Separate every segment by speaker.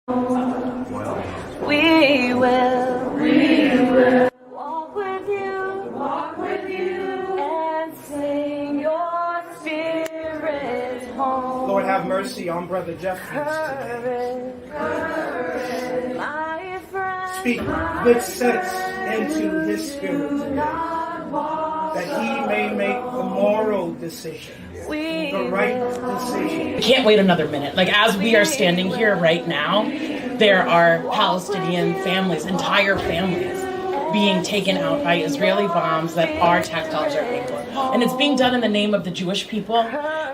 Speaker 1: We will walk with you, and sing your spirit home.
Speaker 2: Lord, have mercy on Brother Jeffries today.
Speaker 1: My friend,
Speaker 2: Speak good sense into his spirit today, that he may make the moral decision, the right decision.
Speaker 3: I can't wait another minute. Like, as we are standing here right now, there are Palestinian families, entire families, being taken out by Israeli bombs that our tax dollars are paying for. And it's being done in the name of the Jewish people.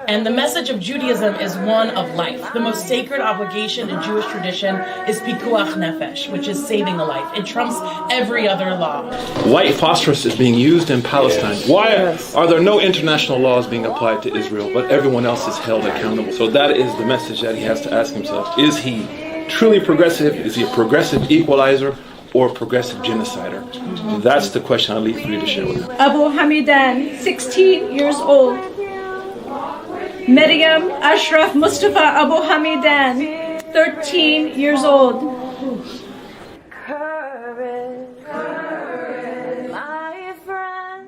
Speaker 3: And the message of Judaism is one of life. The most sacred obligation in Jewish tradition is pikuach nefesh, which is saving a life. It trumps every other law.
Speaker 4: White phosphorus is being used in Palestine. Why are there no international laws being applied to Israel, but everyone else is held accountable? So that is the message that he has to ask himself. Is he truly progressive? Is he a progressive equalizer or a progressive genocider? That's the question I leave for you to share with him.
Speaker 5: Abu Hamidan, 16 years old. Maryam Ashraf Mustafa Abu Hamidan, 13 years old.
Speaker 1: courage, my friend.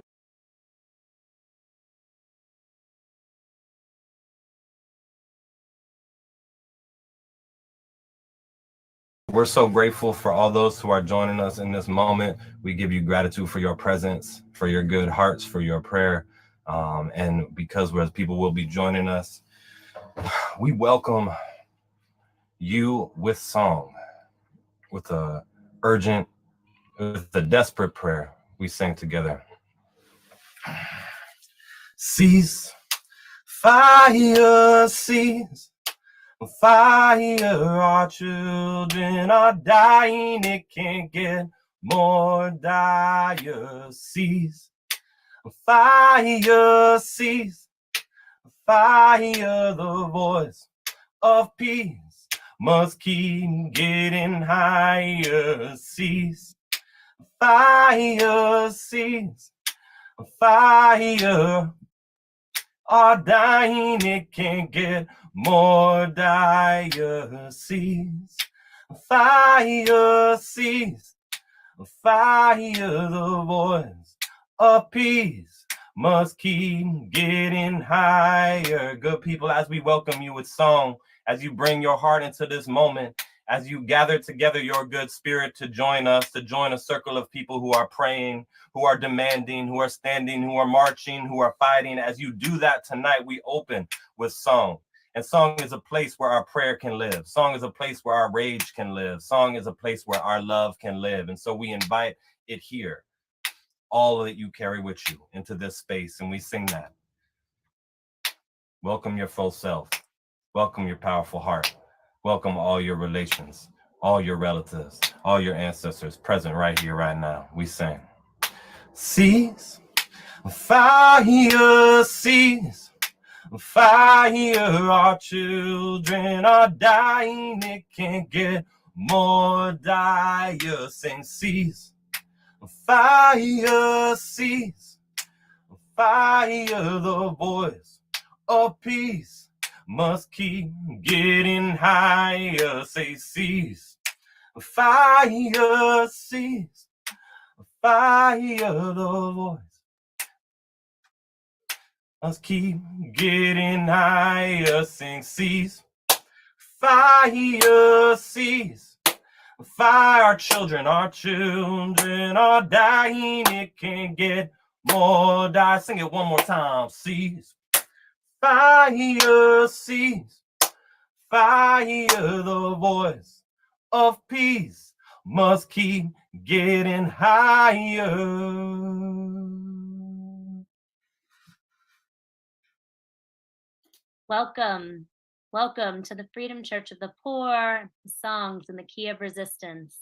Speaker 6: We're so grateful for all those who are joining us in this moment. We give you gratitude for your presence, for your good hearts, for your prayer. And because people will be joining us, we welcome you with song, with a urgent, with a desperate prayer we sing together. Cease, fire, cease. Fire, our children are dying, it can't get more dire. Cease, fire, cease. Fire, the voice of peace must keep getting higher. Cease, fire, cease. Fire, are dying, it can't get more dire. Cease, fire, cease. Fire, the voice of peace must keep getting higher. Good people, as we welcome you with song, as you bring your heart into this moment, as you gather together your good spirit to join us, to join a circle of people who are praying, who are demanding, who are standing, who are marching, who are fighting. As you do that tonight, we open with song. And song is a place where our prayer can live. Song is a place where our rage can live. Song is a place where our love can live. And so we invite it here, all that you carry with you into this space. And we sing that. Welcome your full self. Welcome your powerful heart. Welcome all your relations, all your relatives, all your ancestors present right here, right now. We sing. Cease, fire, cease. Fire, our children are dying, it can't get more dire. Sing, cease, fire, cease. Fire, the voice of peace must keep getting higher. Say, cease, fire, cease. Fire, the voice must keep getting higher. Sing, cease, fire, cease. Fire, our children are dying, it can't get more dire. Sing it one more time. Cease, fire, cease. Fire, the voice of peace must keep getting higher.
Speaker 7: Welcome. Welcome to the Freedom Church of the Poor, songs in the key of resistance.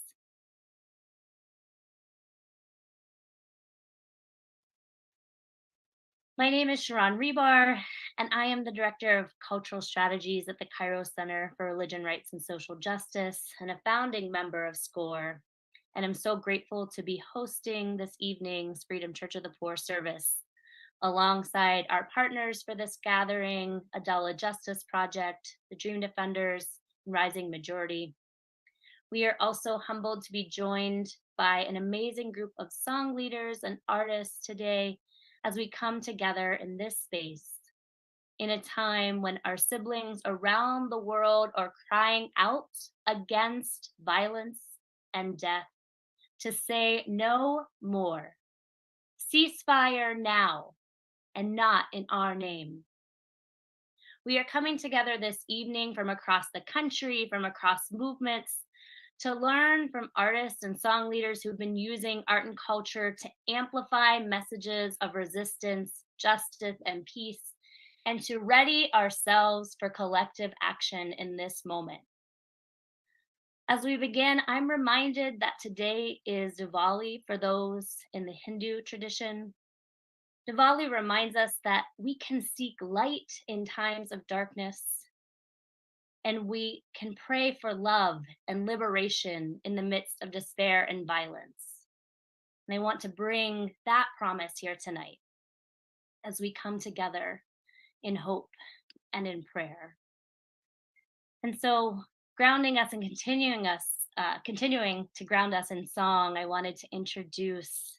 Speaker 7: My name is Sharon Rebar, and I am the Director of Cultural Strategies at the Cairo Center for Religion, Rights, and Social Justice, and a founding member of SKOR. And I'm so grateful to be hosting this evening's Freedom Church of the Poor service alongside our partners for this gathering, Adela Justice Project, the Dream Defenders, and Rising Majority. We are also humbled to be joined by an amazing group of song leaders and artists today as we come together in this space in a time when our siblings around the world are crying out against violence and death to say no more. Ceasefire now, and not in our name. We are coming together this evening from across the country, from across movements, to learn from artists and song leaders who've been using art and culture to amplify messages of resistance, justice, and peace, and to ready ourselves for collective action in this moment. As we begin, I'm reminded that today is Diwali for those in the Hindu tradition. Diwali reminds us that we can seek light in times of darkness, and we can pray for love and liberation in the midst of despair and violence. And I want to bring that promise here tonight as we come together in hope and in prayer. And so, grounding us and continuing to ground us in song, I wanted to introduce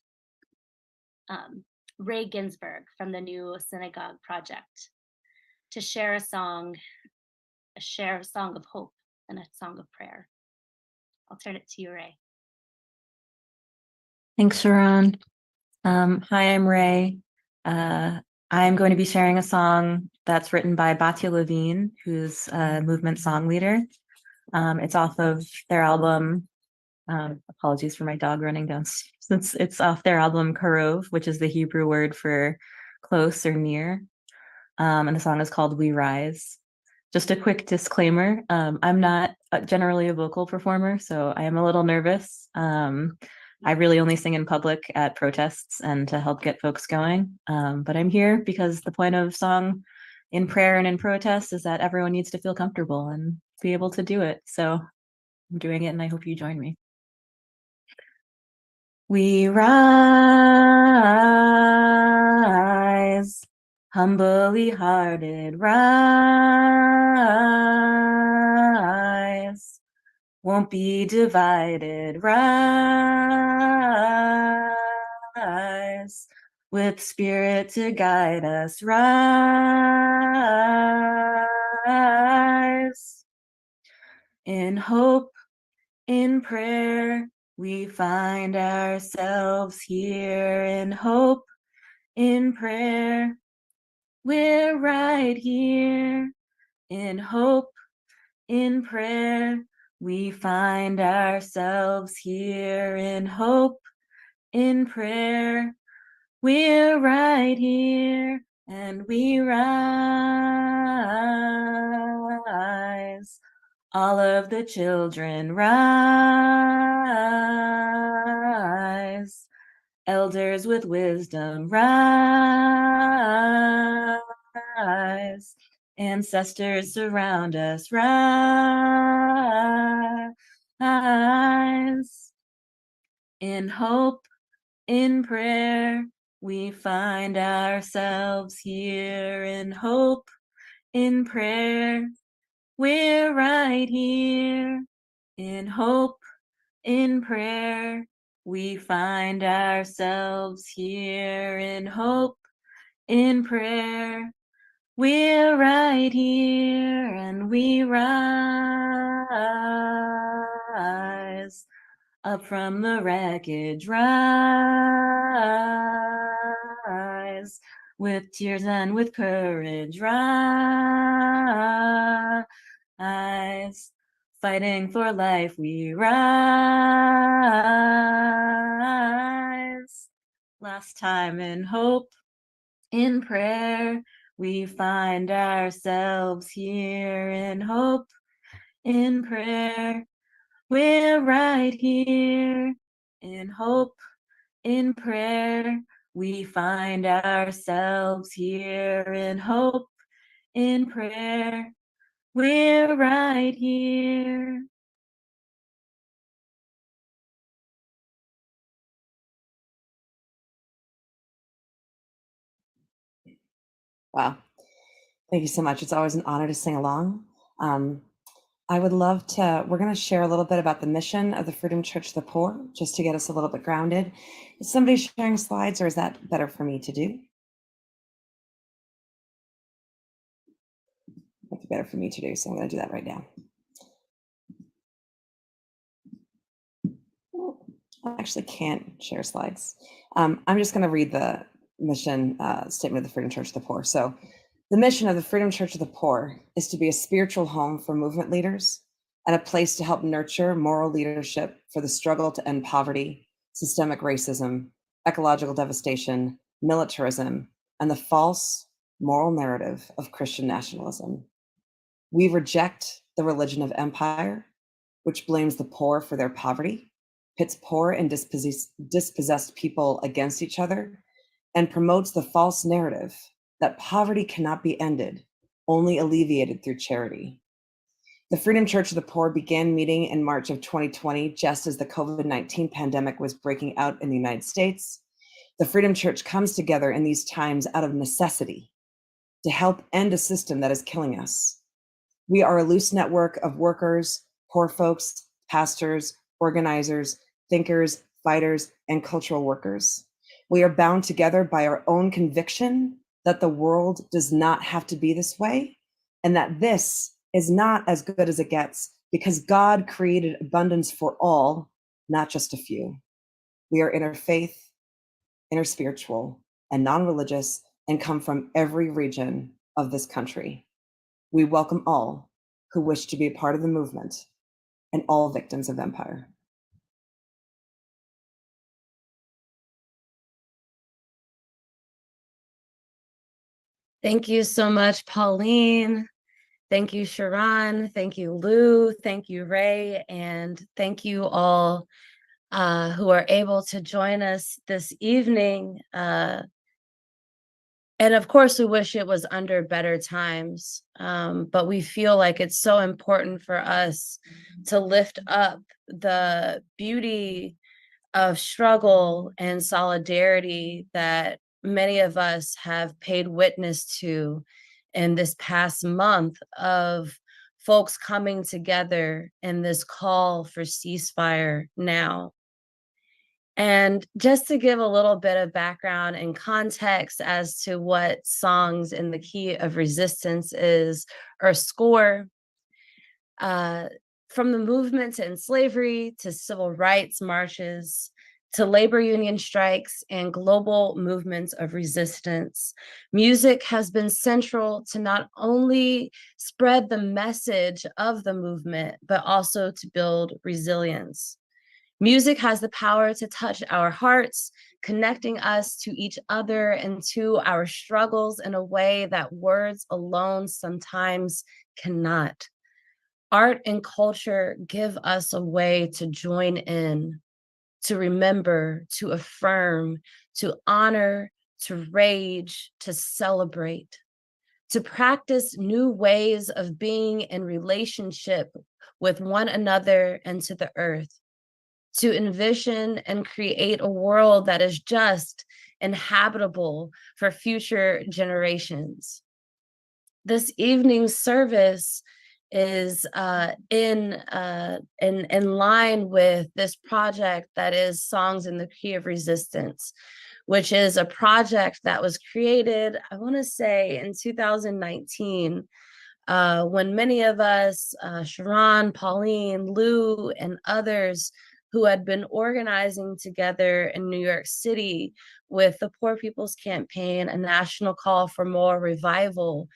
Speaker 7: Ray Ginsburg from the New Synagogue Project to share a song of hope and a song of prayer. I'll turn it to you, Ray.
Speaker 8: Thanks, Sharon. Hi, I'm Ray. I'm going to be sharing a song that's written by Batya Levine, who's a movement song leader. It's off of their album, apologies for my dog running downstairs. It's off their album Karov, which is the Hebrew word for close or near. And the song is called We Rise. Just a quick disclaimer, I'm not generally a vocal performer, so I am a little nervous. I really only sing in public at protests and to help get folks going. But I'm here because the point of song in prayer and in protest is that everyone needs to feel comfortable and be able to do it. So I'm doing it and I hope you join me. We rise, humbly hearted, rise, won't be divided, rise, with spirit to guide us, rise, in hope, in prayer, we find ourselves here, in hope, in prayer, we're right here, in hope, in prayer, we find ourselves here, in hope, in prayer, we're right here, and we rise. All of the children rise, elders with wisdom rise, ancestors surround us rise, in hope, in prayer, we find ourselves here, in hope, in prayer, we're right here, in hope, in prayer, we find ourselves here, in hope, in prayer, we're right here, and we rise, up from the wreckage, rise, with tears and with courage, rise, fighting for life, we rise. Last time, in hope, in prayer, we find ourselves here, in hope, in prayer, we're right here, in hope, in prayer, we find ourselves here, in hope, in prayer, we're right here.
Speaker 9: Wow. Thank you so much. It's always an honor to sing along. I would love to, we're going to share a little bit about the mission of the Freedom Church of the Poor, just to get us a little bit grounded. Is somebody sharing slides, or is that better for me to do? That's better for me to do, so I'm going to do that right now. I actually can't share slides. I'm just going to read the mission statement of the Freedom Church of the Poor. So the mission of the Freedom Church of the Poor is to be a spiritual home for movement leaders and a place to help nurture moral leadership for the struggle to end poverty, systemic racism, ecological devastation, militarism, and the false moral narrative of Christian nationalism. We reject the religion of empire, which blames the poor for their poverty, pits poor and dispossessed people against each other, and promotes the false narrative that poverty cannot be ended, only alleviated through charity. The Freedom Church of the Poor began meeting in March of 2020, just as the COVID-19 pandemic was breaking out in the United States. The Freedom Church comes together in these times out of necessity to help end a system that is killing us. We are a loose network of workers, poor folks, pastors, organizers, thinkers, fighters, and cultural workers. We are bound together by our own conviction that the world does not have to be this way, and that this is not as good as it gets because God created abundance for all, not just a few. We are interfaith, interspiritual, and non-religious, and come from every region of this country. We welcome all who wish to be a part of the movement and all victims of empire.
Speaker 10: Thank you so much, Pauline. Thank you, Sharon. Thank you, Lou. Thank you, Ray. And thank you all who are able to join us this evening. And of course, we wish it was under better times, but we feel like it's so important for us to lift up the beauty of struggle and solidarity that many of us have paid witness to in this past month of folks coming together in this call for ceasefire now. And just to give a little bit of background and context as to what Songs in the Key of Resistance is, or SKOR, from the movement to end slavery, to civil rights marches, to labor union strikes and global movements of resistance, music has been central to not only spread the message of the movement, but also to build resilience. Music has the power to touch our hearts, connecting us to each other and to our struggles in a way that words alone sometimes cannot. Art and culture give us a way to join in, to remember, to affirm, to honor, to rage, to celebrate, to practice new ways of being in relationship with one another and to the earth, to envision and create a world that is just and habitable for future generations. This evening's service is in line with this project that is Songs in the Key of Resistance, which is a project that was created, I want to say, in 2019, when many of us, Sharon, Pauline, Lou, and others who had been organizing together in New York City with the Poor People's Campaign, a national call for more revival,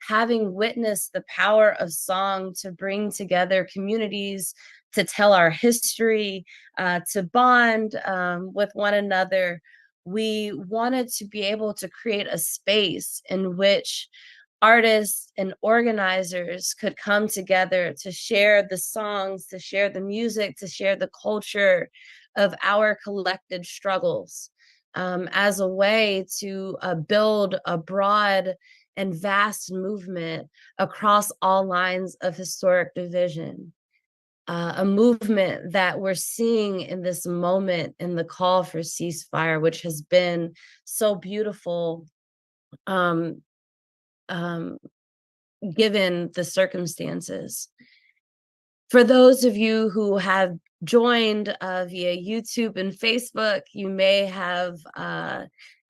Speaker 10: having witnessed the power of song to bring together communities, to tell our history, to bond with one another, we wanted to be able to create a space in which artists and organizers could come together to share the songs, to share the music, to share the culture of our collected struggles, as a way to build a broad and vast movement across all lines of historic division. A movement that we're seeing in this moment in the call for ceasefire, which has been so beautiful, given the circumstances. For those of you who have joined via YouTube and Facebook, you may have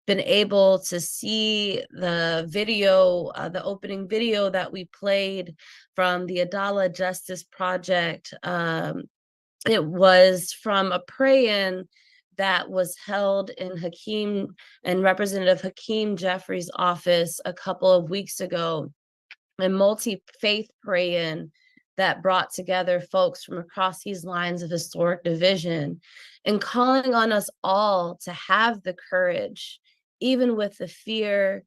Speaker 10: been able to see the video, the opening video that we played from the Adala Justice Project. It was from a pray-in that was held in Hakeem and Representative Hakeem Jeffries' office a couple of weeks ago, a multi-faith pray-in that brought together folks from across these lines of historic division and calling on us all to have the courage, even with the fear,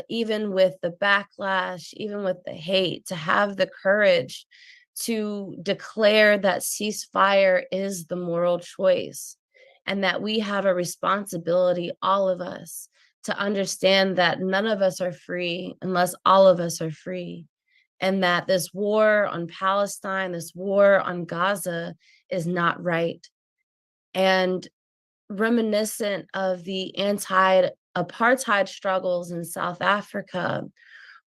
Speaker 10: even with the backlash, even with the hate, to have the courage to declare that ceasefire is the moral choice and that we have a responsibility, all of us, to understand that none of us are free unless all of us are free, and that this war on Palestine, this war on Gaza is not right. And reminiscent of the anti-apartheid struggles in South Africa,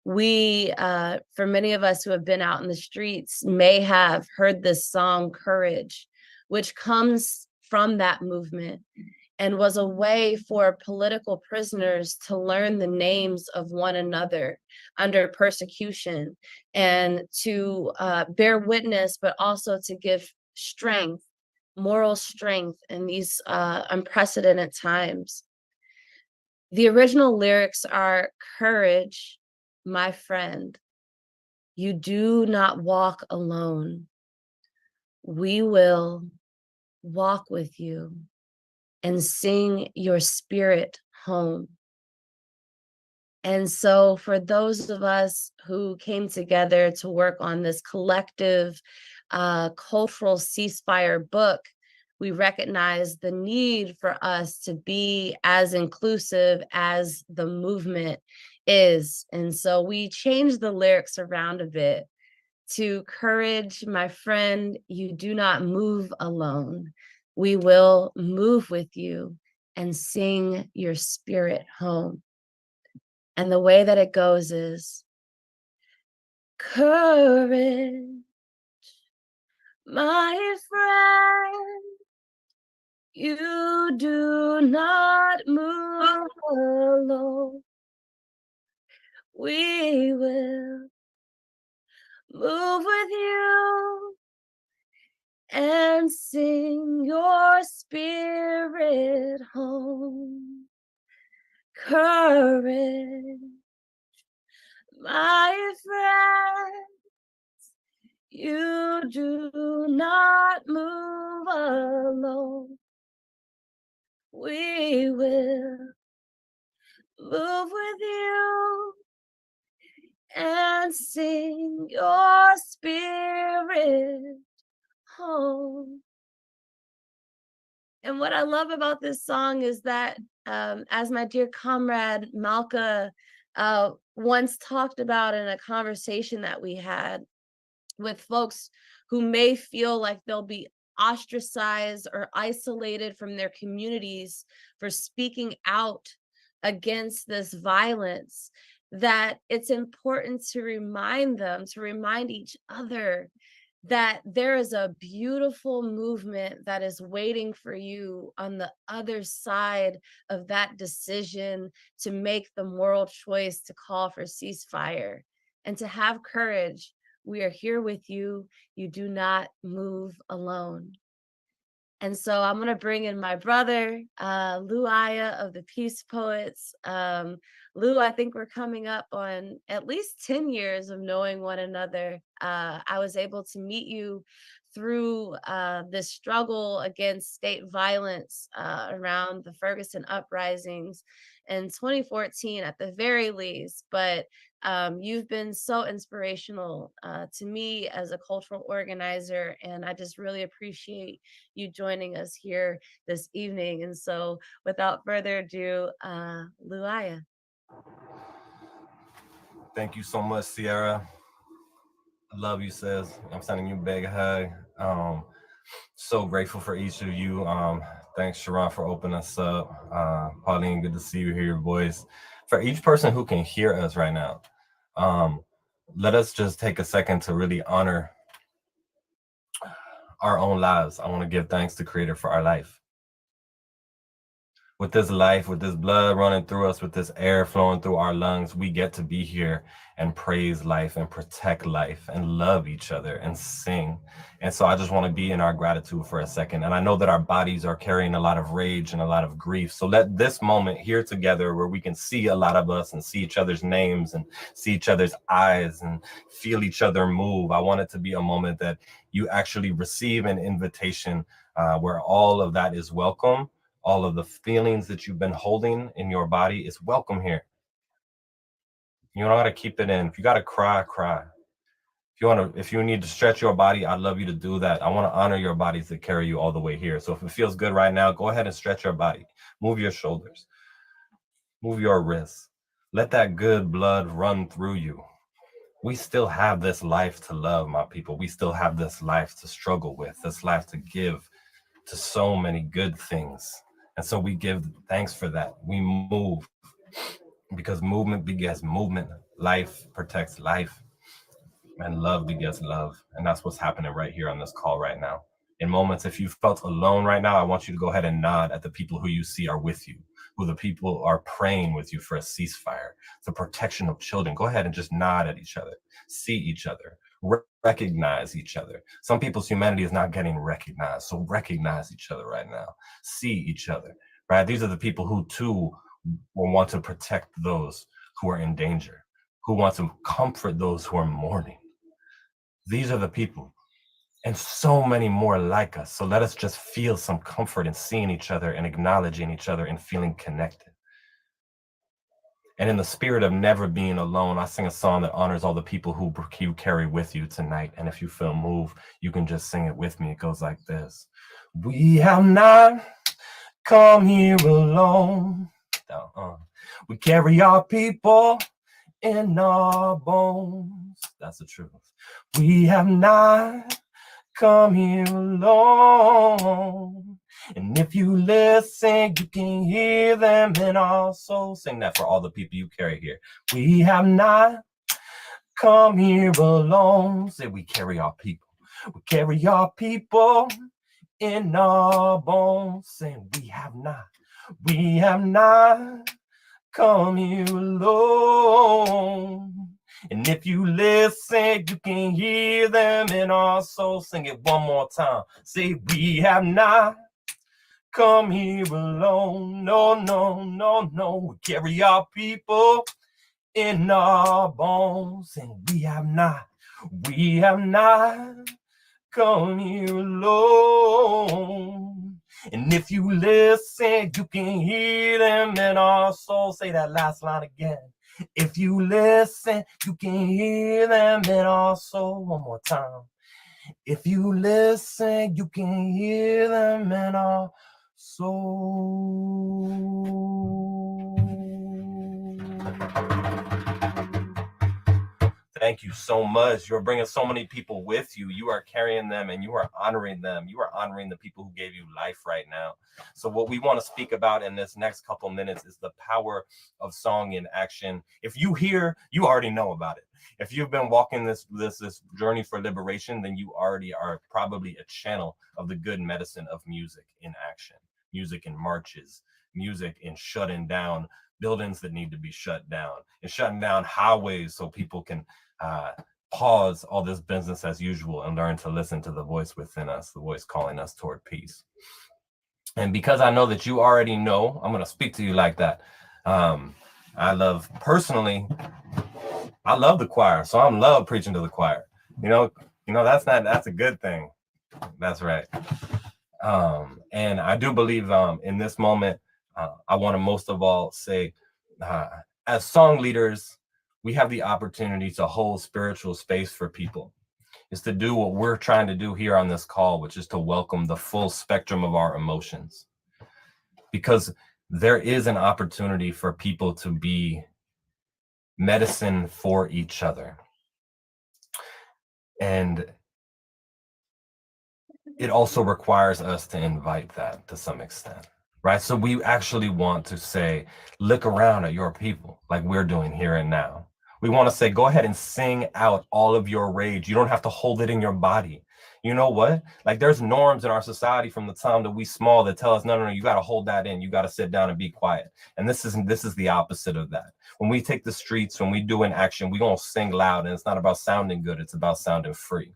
Speaker 10: we, for many of us who have been out in the streets, may have heard this song, Courage, which comes from that movement and was a way for political prisoners to learn the names of one another under persecution and to bear witness, but also to give strength, moral strength in these unprecedented times. The original lyrics are, "Courage, my friend, you do not walk alone. We will walk with you and sing your spirit home." And so for those of us who came together to work on this collective cultural ceasefire book, we recognize the need for us to be as inclusive as the movement is. And so we changed the lyrics around a bit to, "Courage, my friend, you do not move alone. We will move with you and sing your spirit home." And the way that it goes is, "Courage, my friend, you do not move alone. We will move with you and sing your spirit home. Courage, my friend, you do not move alone. We will move with you and sing your spirit home." And what I love about this song is that, as my dear comrade Malka once talked about in a conversation that we had with folks who may feel like they'll be ostracized or isolated from their communities for speaking out against this violence, that it's important to remind them, to remind each other, that there is a beautiful movement that is waiting for you on the other side of that decision to make the moral choice to call for ceasefire and to have courage. We are here with you. You do not move alone. And so I'm going to bring in my brother, Lou Aya of the Peace Poets. Lou, I think we're coming up on at least 10 years of knowing one another. I was able to meet you through this struggle against state violence around the Ferguson uprisings in 2014 at the very least. But you've been so inspirational to me as a cultural organizer, and I just really appreciate you joining us here this evening. And so without further ado, Lou Aya.
Speaker 6: Thank you so much, Sierra. I love you, sis. I'm sending you a big hug. So grateful for each of you. Thanks, Sharon, for opening us up. Pauline, good to see you, hear your voice. For each person who can hear us right now, let us just take a second to really honor our own lives. I want to give thanks to Creator for our life. With this life, with this blood running through us, with this air flowing through our lungs, we get to be here and praise life and protect life and love each other and sing. And so I just want to be in our gratitude for a second. And I know that our bodies are carrying a lot of rage and a lot of grief. So let this moment here together, where we can see a lot of us and see each other's names and see each other's eyes and feel each other move. I want it to be a moment that you actually receive an invitation where all of that is welcome. All of the feelings that you've been holding in your body is welcome here. You don't got to keep it in. If you got to cry, cry. If you need to stretch your body, I'd love you to do that. I want to honor your bodies that carry you all the way here. So if it feels good right now, go ahead and stretch your body. Move your shoulders. Move your wrists. Let that good blood run through you. We still have this life to love, my people. We still have this life to struggle with, this life to give to so many good things. And so we give thanks for that. We move because movement begets movement. Life protects life, and love begets love. And that's what's happening right here on this call right now. In moments, if you felt alone right now, I want you to go ahead and nod at the people who you see are with you, who the people are praying with you for a ceasefire, the protection of children. Go ahead and just nod at each other, see each other, recognize each other. Some people's humanity is not getting recognized, so recognize each other right now. See each other, right? These are the people who too will want to protect those who are in danger, who want to comfort those who are mourning. These are the people, and so many more like us. So let us just feel some comfort in seeing each other and acknowledging each other and feeling connected. And in the spirit of never being alone, I sing a song that honors all the people who you carry with you tonight. And if you feel moved, you can just sing it with me. It goes like this. We have not come here alone. We carry our people in our bones. That's the truth. We have not come here alone. And if you listen, you can hear them in our soul. Sing that for all the people you carry here. We have not come here alone. Say we carry our people. We carry our people in our bones. Saying we have not come here alone. And if you listen, you can hear them in our soul. Sing it one more time. Say we have not come here alone. No, no, no, no. We carry our people in our bones. And we have not come here alone. And if you listen, you can hear them in our soul. Say that last line again. If you listen, you can hear them in our soul. One more time. If you listen, you can hear them in our soul. Thank you so much. You're bringing so many people with you. You are carrying them and you are honoring them. You are honoring the people who gave you life right now. So what we want to speak about in this next couple minutes is the power of song in action. If you hear, you already know about it. If you've been walking this journey for liberation, then you already are probably a channel of the good medicine of music in action. Music in marches, music in shutting down buildings that need to be shut down, and shutting down highways so people can pause all this business as usual and learn to listen to the voice within us, the voice calling us toward peace. And because I know that you already know, I'm going to speak to you like that. I love the choir, so I love preaching to the choir. You know, that's a good thing. That's right. And I do believe in this moment, I want to most of all say, as song leaders, we have the opportunity to hold spiritual space for people. It's to do what we're trying to do here on this call, which is to welcome the full spectrum of our emotions. Because there is an opportunity for people to be medicine for each other. And it also requires us to invite that to some extent, right? So we actually want to say, look around at your people like we're doing here and now. We want to say, go ahead and sing out all of your rage. You don't have to hold it in your body. You know what? Like, there's norms in our society from the time that we small that tell us, no, you got to hold that in. You got to sit down and be quiet. And this is the opposite of that. When we take the streets, when we do an action, we gonna sing loud, and it's not about sounding good. It's about sounding free,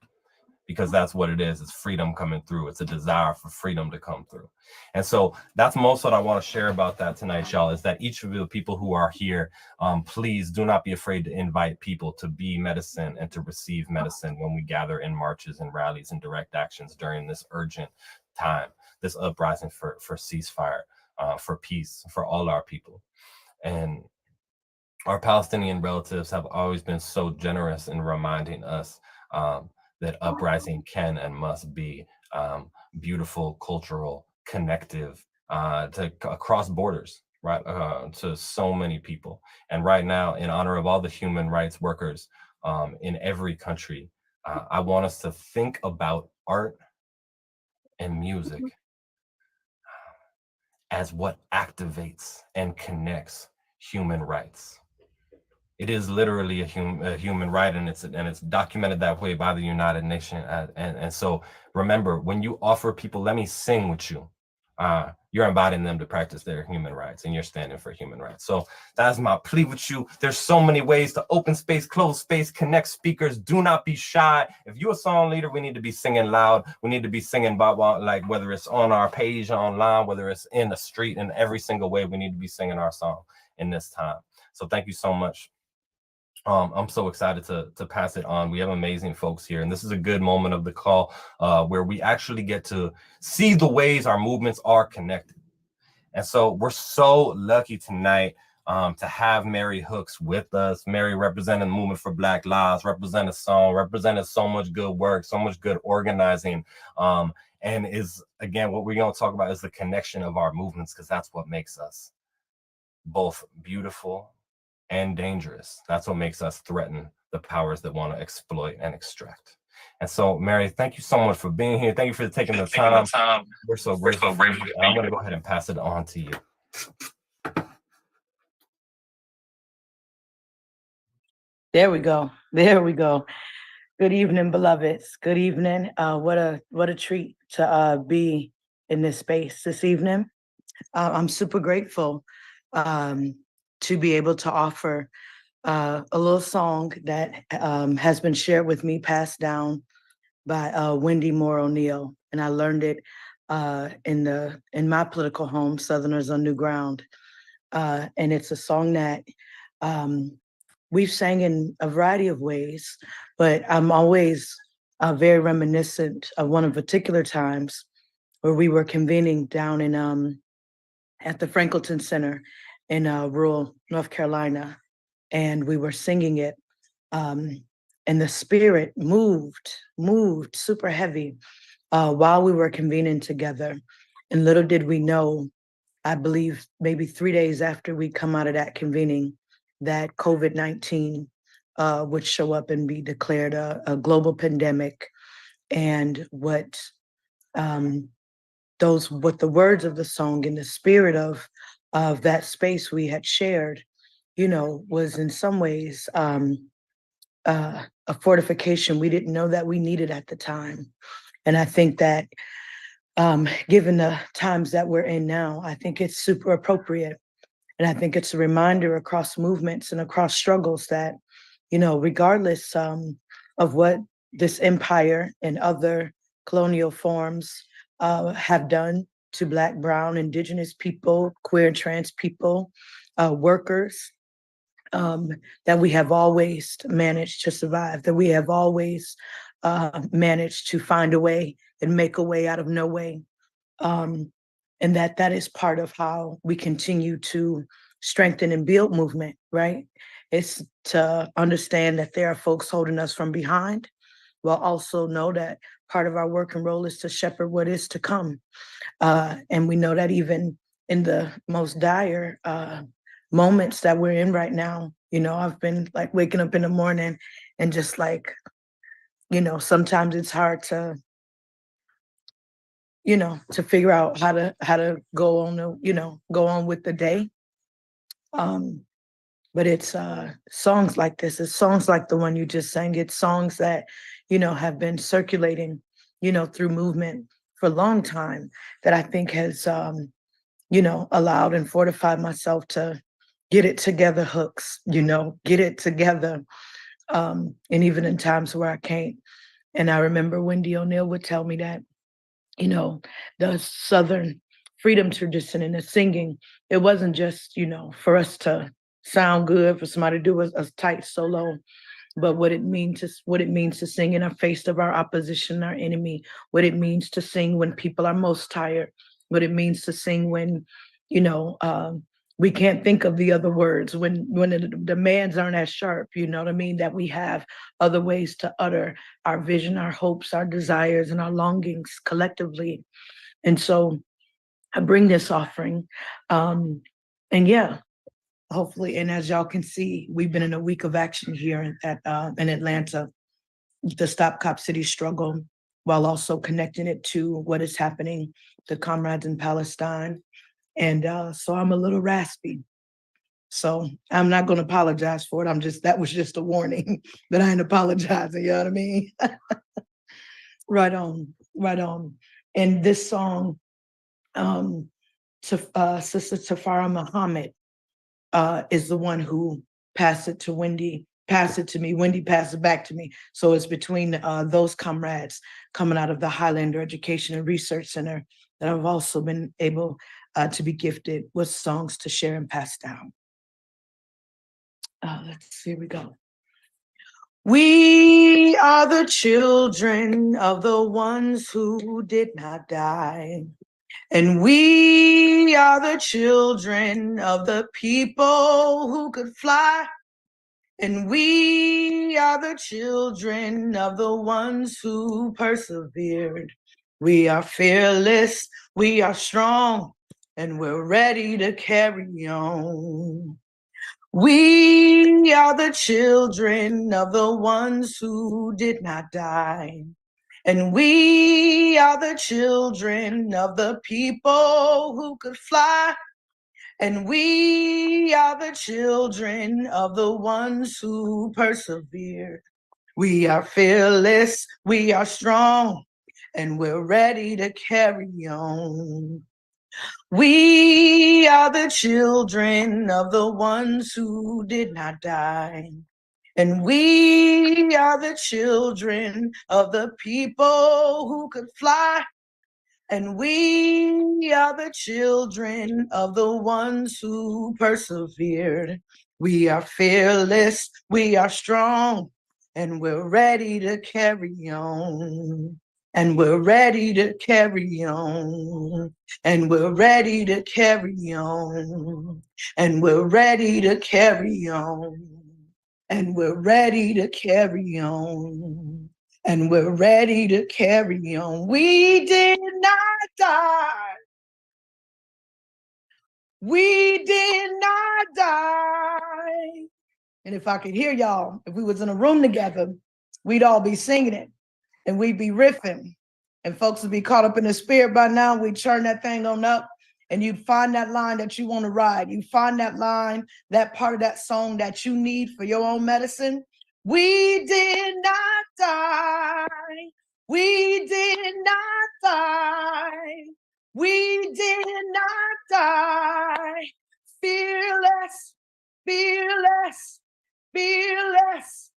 Speaker 6: because that's what it is. It's freedom coming through. It's a desire for freedom to come through. And so that's most what I want to share about that tonight, y'all, is that each of the people who are here, please do not be afraid to invite people to be medicine and to receive medicine when we gather in marches and rallies and direct actions during this urgent time, this uprising for ceasefire, for peace, for all our people. And our Palestinian relatives have always been so generous in reminding us that uprising can and must be beautiful, cultural, connective, across borders, right, to so many people. And right now, in honor of all the human rights workers in every country, I want us to think about art and music as what activates and connects human rights. It is literally a human right, and it's documented that way by the United Nations. And so remember, when you offer people, let me sing with you, you're inviting them to practice their human rights, and you're standing for human rights. So that's my plea with you. There's so many ways to open space, close space, connect speakers. Do not be shy. If you're a song leader, we need to be singing loud. We need to be singing about, like, whether it's on our page online, whether it's in the street, in every single way, we need to be singing our song in this time. So thank you so much. I'm so excited to pass it on. We have amazing folks here, and this is a good moment of the call where we actually get to see the ways our movements are connected. And so we're so lucky tonight to have Mary Hooks with us. Mary representing the Movement for Black Lives, represented song, represented so much good work, so much good organizing, and is, again, what we're going to talk about is the connection of our movements, because that's what makes us both beautiful and dangerous. That's what makes us threaten the powers that want to exploit and extract. And so, Mary, thank you so much for being here. Thank you for taking the time. We're so grateful. I'm going to go ahead and pass it on to you.
Speaker 11: There we go. There we go. Good evening, beloveds. Good evening. What a treat to be in this space this evening. I'm super grateful to be able to offer a little song that has been shared with me, passed down by Wendy Moore O'Neill, and I learned it in my political home, Southerners on New Ground, and it's a song that we've sang in a variety of ways, but I'm always very reminiscent of one of particular times where we were convening down in at the Franklinton Center in rural North Carolina, and we were singing it, and the spirit moved super heavy while we were convening together. And little did we know, I believe maybe 3 days after we come out of that convening, that COVID-19 would show up and be declared a global pandemic. And what the words of the song and the spirit of that space we had shared, was in some ways a fortification we didn't know that we needed at the time. And I think that given the times that we're in now, I think it's super appropriate. And I think it's a reminder across movements and across struggles that, regardless of what this empire and other colonial forms have done to Black, Brown, Indigenous people, queer and trans people, workers, that we have always managed to survive, that we have always managed to find a way and make a way out of no way. And that is part of how we continue to strengthen and build movement, right? It's to understand that there are folks holding us from behind, while also know that part of our work and role is to shepherd what is to come. And we know that even in the most dire moments that we're in right now, I've been like waking up in the morning and just like, sometimes it's hard to figure out how to go on, go on with the day. But it's songs like this, it's songs like the one you just sang, it's songs that, you know, have been circulating, you know, through movement for a long time that I think has, you know, allowed and fortified myself to get it together hooks, you know, get it together. And even in times where I can't. And I remember Wendy O'Neill would tell me that, you know, the Southern freedom tradition and the singing, it wasn't just, you know, for us to sound good, for somebody to do a tight solo, but what it means to sing in the face of our opposition, our enemy, what it means to sing when people are most tired, what it means to sing when, you know, we can't think of the other words, when the demands aren't as sharp, you know what I mean, that we have other ways to utter our vision, our hopes, our desires, and our longings collectively. And so I bring this offering. And yeah, hopefully, and as y'all can see, we've been in a week of action here in Atlanta, the Stop Cop City struggle, while also connecting it to what is happening to comrades in Palestine. And so I'm a little raspy. So I'm not going to apologize for it. That was just a warning that I ain't apologizing. You know what I mean? Right on, right on. And this song, Sister Tafara Muhammad, is the one who passed it to Wendy, passed it to me. Wendy passed it back to me. So it's between those comrades coming out of the Highlander Education and Research Center that I've also been able to be gifted with songs to share and pass down. Let's see, here we go. We are the children of the ones who did not die. And we are the children of the people who could fly. And we are the children of the ones who persevered. We are fearless, we are strong, and we're ready to carry on. We are the children of the ones who did not die. And we are the children of the people who could fly. And we are the children of the ones who persevered. We are fearless, we are strong, and we're ready to carry on. We are the children of the ones who did not die. And we are the children of the people who could fly. And we are the children of the ones who persevered. We are fearless, we are strong, and we're ready to carry on. And we're ready to carry on. And we're ready to carry on. And we're ready to carry on. And we're ready to carry on. And we're ready to carry on. We did not die. We did not die. And if I could hear y'all, if we was in a room together, we'd all be singing it and we'd be riffing. And folks would be caught up in the spirit by now. We'd turn that thing on up and you'd find that line that you want to ride. You find that line, that part of that song that you need for your own medicine. We did not die. We did not die. We did not die. Fearless, fearless, fearless,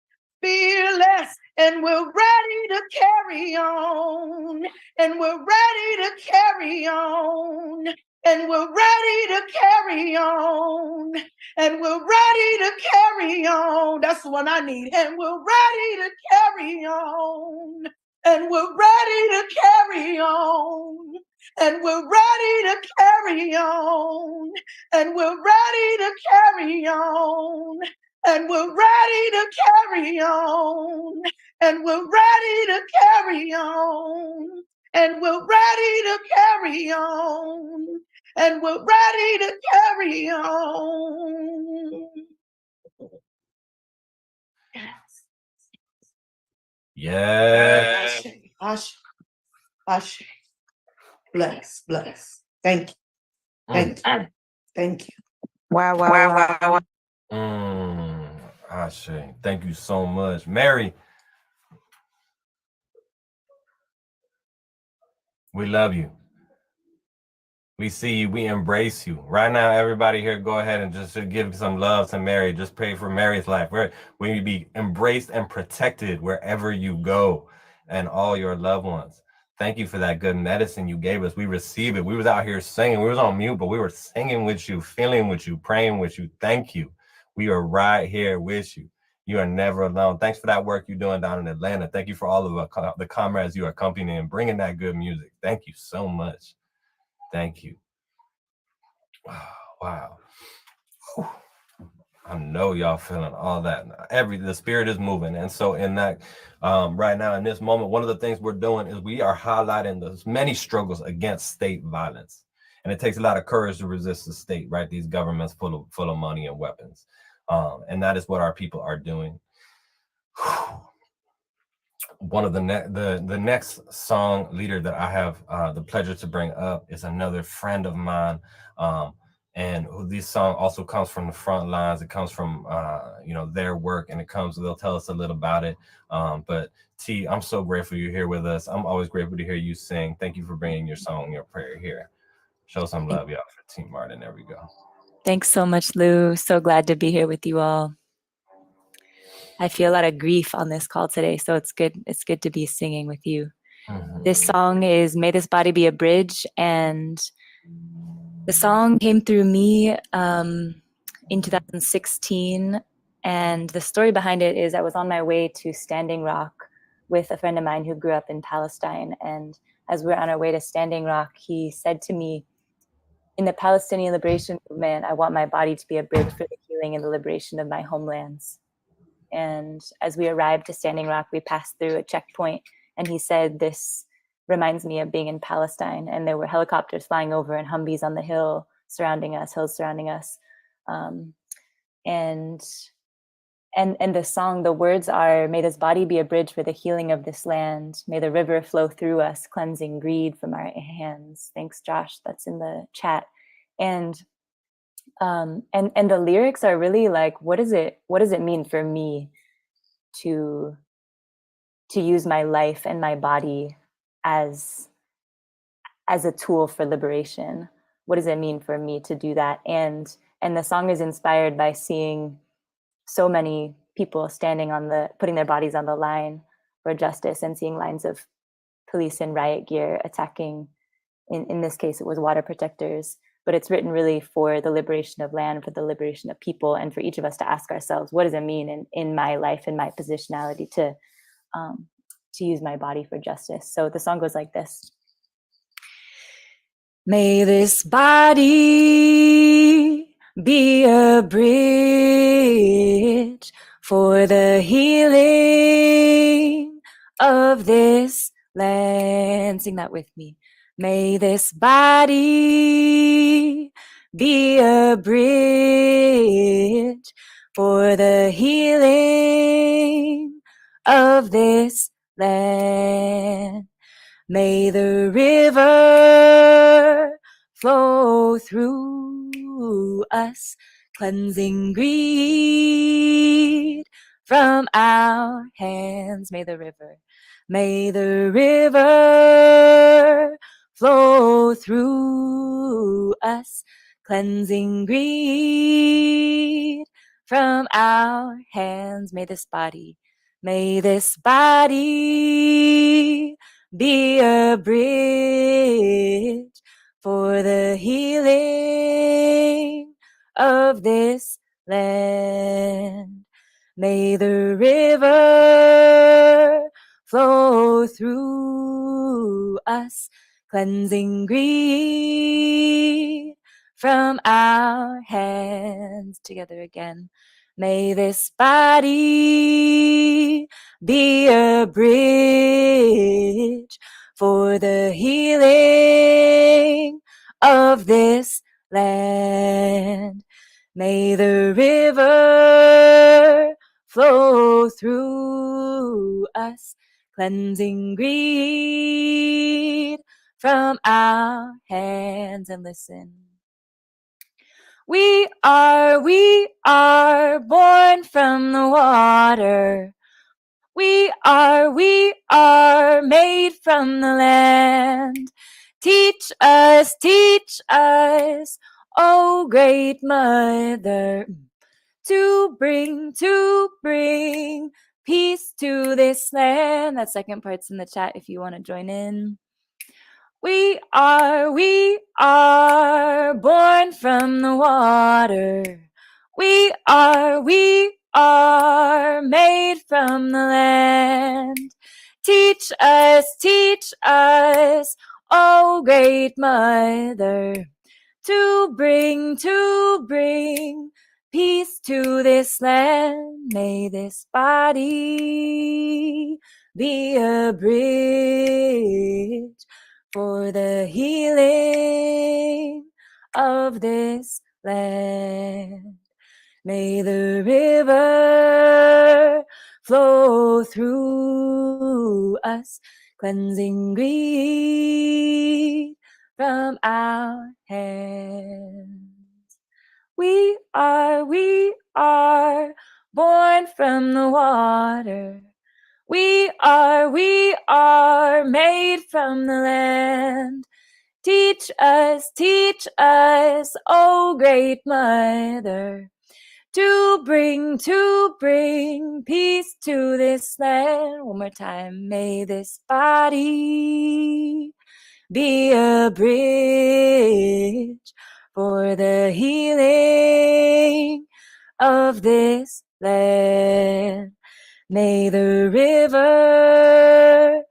Speaker 11: fearless. And we're ready to carry on. And we're ready to carry on. And we're ready to carry on. And we're ready to carry on. That's the one I need. And we're ready to carry on. And we're ready to carry on. And we're ready to carry on. And we're ready to carry on. And we're ready to carry on. And we're ready to carry on. And we're ready to carry on. And we're ready to carry on.
Speaker 6: Yes.
Speaker 11: Ashe, Ashe. Bless, bless. Thank you. Thank you. Thank you.
Speaker 9: Wow.
Speaker 6: Ashe. Thank you so much. Mary, we love you. We see you. We embrace you. Right now, everybody here, go ahead and just give some love to Mary. Just pray for Mary's life. Where you be embraced and protected wherever you go, and all your loved ones. Thank you for that good medicine you gave us. We receive it. We was out here singing. We was on mute, but we were singing with you, feeling with you, praying with you. Thank you. We are right here with you. You are never alone. Thanks for that work you're doing down in Atlanta. Thank you for all of the comrades you are accompanying and bringing that good music. Thank you so much. Thank you. Wow. Whew. I know y'all feeling all that. The spirit is moving. And so in that, right now in this moment, one of the things we're doing is we are highlighting those many struggles against state violence. And it takes a lot of courage to resist the state, right? These governments full of money and weapons. And that is what our people are doing. One of the next song leader that I have the pleasure to bring up is another friend of mine. And this song also comes from the front lines. It comes from their work, and they'll tell us a little about it. But T, I'm so grateful you're here with us. I'm always grateful to hear you sing. Thank you for bringing your song, your prayer here. Show some love, y'all, for Team Martin. There we go.
Speaker 8: Thanks so much, Lou. So glad to be here with you all. I feel a lot of grief on this call today, so it's good. It's good to be singing with you. This song is "May This Body Be a Bridge," and the song came through me in 2016. And the story behind it is I was on my way to Standing Rock with a friend of mine who grew up in Palestine. And as we were on our way to Standing Rock, he said to me, "In the Palestinian liberation movement, I want my body to be a bridge for the healing and the liberation of my homelands." And as we arrived to Standing Rock, we passed through a checkpoint, and he said, "This reminds me of being in Palestine." And there were helicopters flying over and Humvees on the hills surrounding us. And the song, the words are, "May this body be a bridge for the healing of this land. May the river flow through us, cleansing greed from our hands." Thanks, Josh. That's in the chat. And the lyrics are really like, what does it mean for me to use my life and my body as a tool for liberation? What does it mean for me to do that? And the song is inspired by seeing so many people putting their bodies on the line for justice, and seeing lines of police in riot gear attacking, in this case it was water protectors. But it's written really for the liberation of land, for the liberation of people, and for each of us to ask ourselves, what does it mean in my life, in my positionality, to use my body for justice? So the song goes like this. May this body be a bridge for the healing of this land. Sing that with me. May this body be a bridge for the healing of this land. May the river flow through us, cleansing greed from our hands. May the river flow through us, cleansing greed from our hands. May this body be a bridge for the healing of this land. May the river flow through us, cleansing greed from our hands. Together again. May this body be a bridge for the healing of this land. May the river flow through us, cleansing greed from our hands. And listen.
Speaker 1: We are born from the water. We are made from the land. Teach us, oh great mother, to bring peace to this land. That second part's in the chat if you want to join in. We are born from the water. We are made from the land. Teach us, oh great mother, to bring peace to this land. May this body be a bridge for the healing of this land. May the river flow through us, cleansing greed from our hands. We are born from the water. We are made from the land. Teach us, oh great mother, to bring peace to this land. One more time. May this body be a bridge for the healing of this land. May the river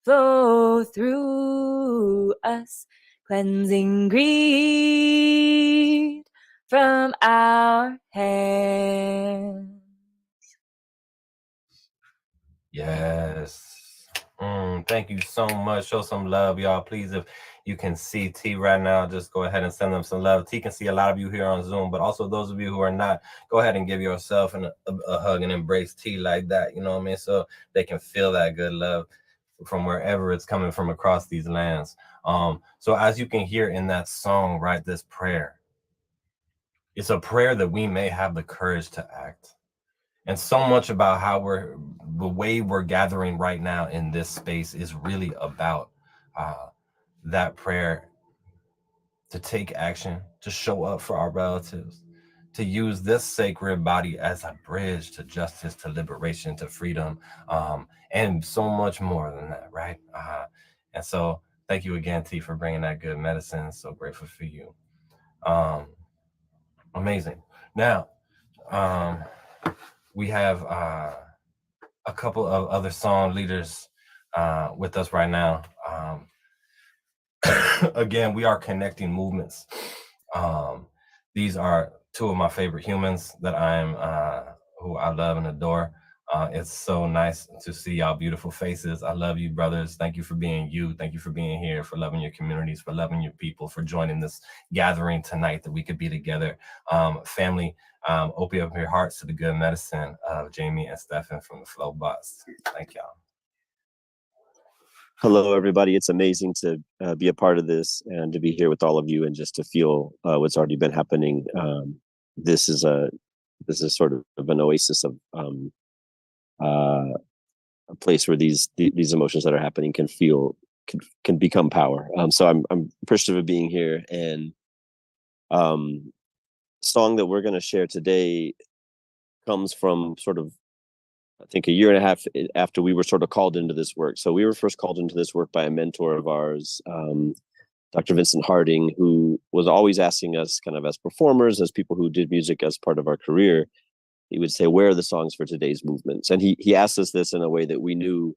Speaker 1: flow through us, cleansing greed from our hands.
Speaker 6: Yes. Thank you so much. Show some love, y'all. Please, if you can see T right now, just go ahead and send them some love. T can see a lot of you here on Zoom, but also those of you who are not, go ahead and give yourself a hug and embrace T like that, you know what I mean? So they can feel that good love from wherever it's coming from across these lands. So as you can hear in that song, right, this prayer, it's a prayer that we may have the courage to act. And so much about how the way we're gathering right now in this space is really about that prayer to take action, to show up for our relatives, to use this sacred body as a bridge to justice, to liberation, to freedom, and so much more than that, right? And so thank you again, T, for bringing that good medicine. So grateful for you. Amazing. Now, we have a couple of other song leaders with us right now. Again, we are connecting movements. These are two of my favorite humans that who I love and adore. It's so nice to see y'all beautiful faces. I love you, brothers. Thank you for being you. Thank you for being here, for loving your communities, for loving your people, for joining this gathering tonight that we could be together. Family, open up your hearts to the good medicine of Jamie and Stefan from the Flow Bots. Thank y'all.
Speaker 12: Hello, everybody. It's amazing to be a part of this and to be here with all of you and just to feel what's already been happening. This is sort of an oasis of a place where these emotions that are happening can become power. So I'm appreciative of being here. And song that we're going to share today comes from sort of, I think, a year and a half after we were sort of called into this work. So we were first called into this work by a mentor of ours, Dr. Vincent Harding, who was always asking us, kind of as performers, as people who did music as part of our career, he would say, where are the songs for today's movements? And he asked us this in a way that we knew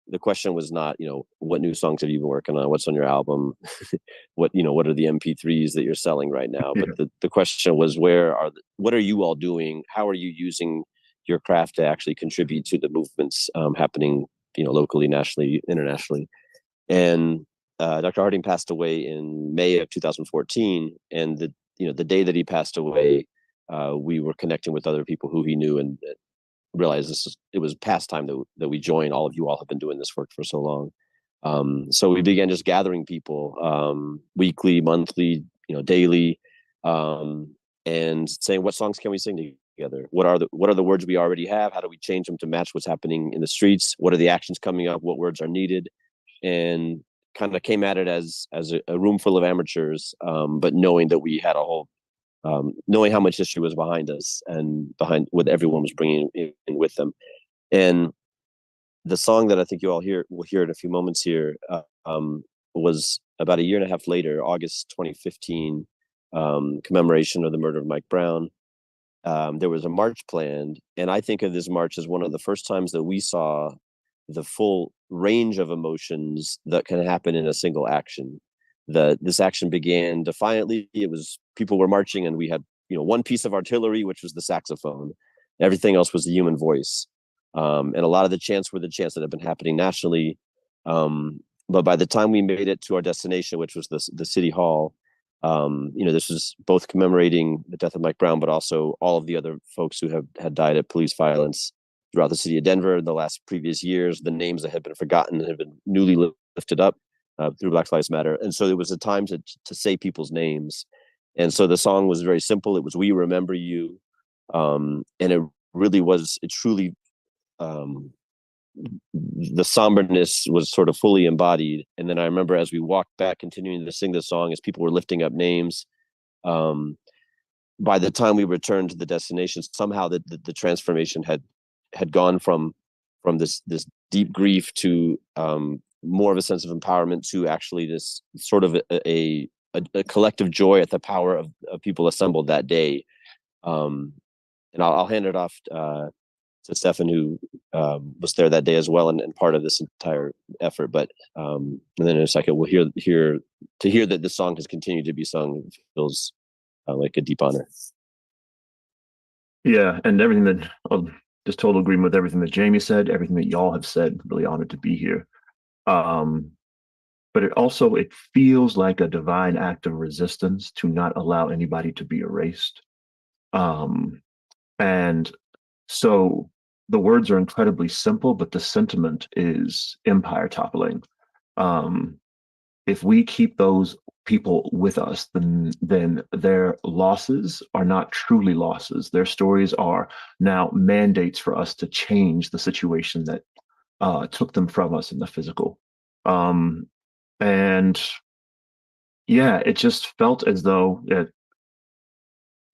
Speaker 12: the question was not, what new songs have you been working on? What's on your album? What are the MP3s that you're selling right now? But the question was, what are you all doing? How are you using your craft to actually contribute to the movements happening, locally, nationally, internationally? And Dr. Harding passed away in May of 2014. And the day that he passed away, we were connecting with other people who he knew and realized it was past time that we joined. All of you all have been doing this work for so long. So we began just gathering people weekly, monthly, daily, and saying, what songs can we sing together? What are the words we already have? How do we change them to match what's happening in the streets? What are the actions coming up? What words are needed? And kind of came at it as a room full of amateurs, but knowing that we had a whole, knowing how much history was behind us and behind what everyone was bringing in with them. And the song that I think you all will hear in a few moments here, was about a year and a half later, August 2015, commemoration of the murder of Mike Brown. There was a march planned, and I think of this march as one of the first times that we saw the full range of emotions that can happen in a single action. This action began defiantly. It was people were marching, and we had one piece of artillery, which was the saxophone. Everything else was the human voice, and a lot of the chants were the chants that have been happening nationally. But by the time we made it to our destination, which was the city hall, this was both commemorating the death of Mike Brown, but also all of the other folks who had died of police violence throughout the city of Denver in the last previous years, the names that had been forgotten had been newly lifted up through Black Lives Matter. And so it was a time to say people's names. And so the song was very simple. It was "We Remember You." And it truly, the somberness was sort of fully embodied. And then I remember as we walked back, continuing to sing the song, as people were lifting up names, by the time we returned to the destination, somehow the transformation had gone from this deep grief to more of a sense of empowerment, to actually this sort of a collective joy at the power of people assembled that day. And I'll hand it off to Stefan, who was there that day as well, and part of this entire effort. But and then in a second, we'll hear that this song has continued to be sung feels like a deep honor.
Speaker 13: Yeah, and everything that just total agreement with everything that Jamie said, everything that y'all have said. Really honored to be here. But it feels like a divine act of resistance to not allow anybody to be erased. And so the words are incredibly simple, but the sentiment is empire toppling. If we keep those people with us, then their losses are not truly losses. Their stories are now mandates for us to change the situation that took them from us in the physical. And yeah, it just felt as though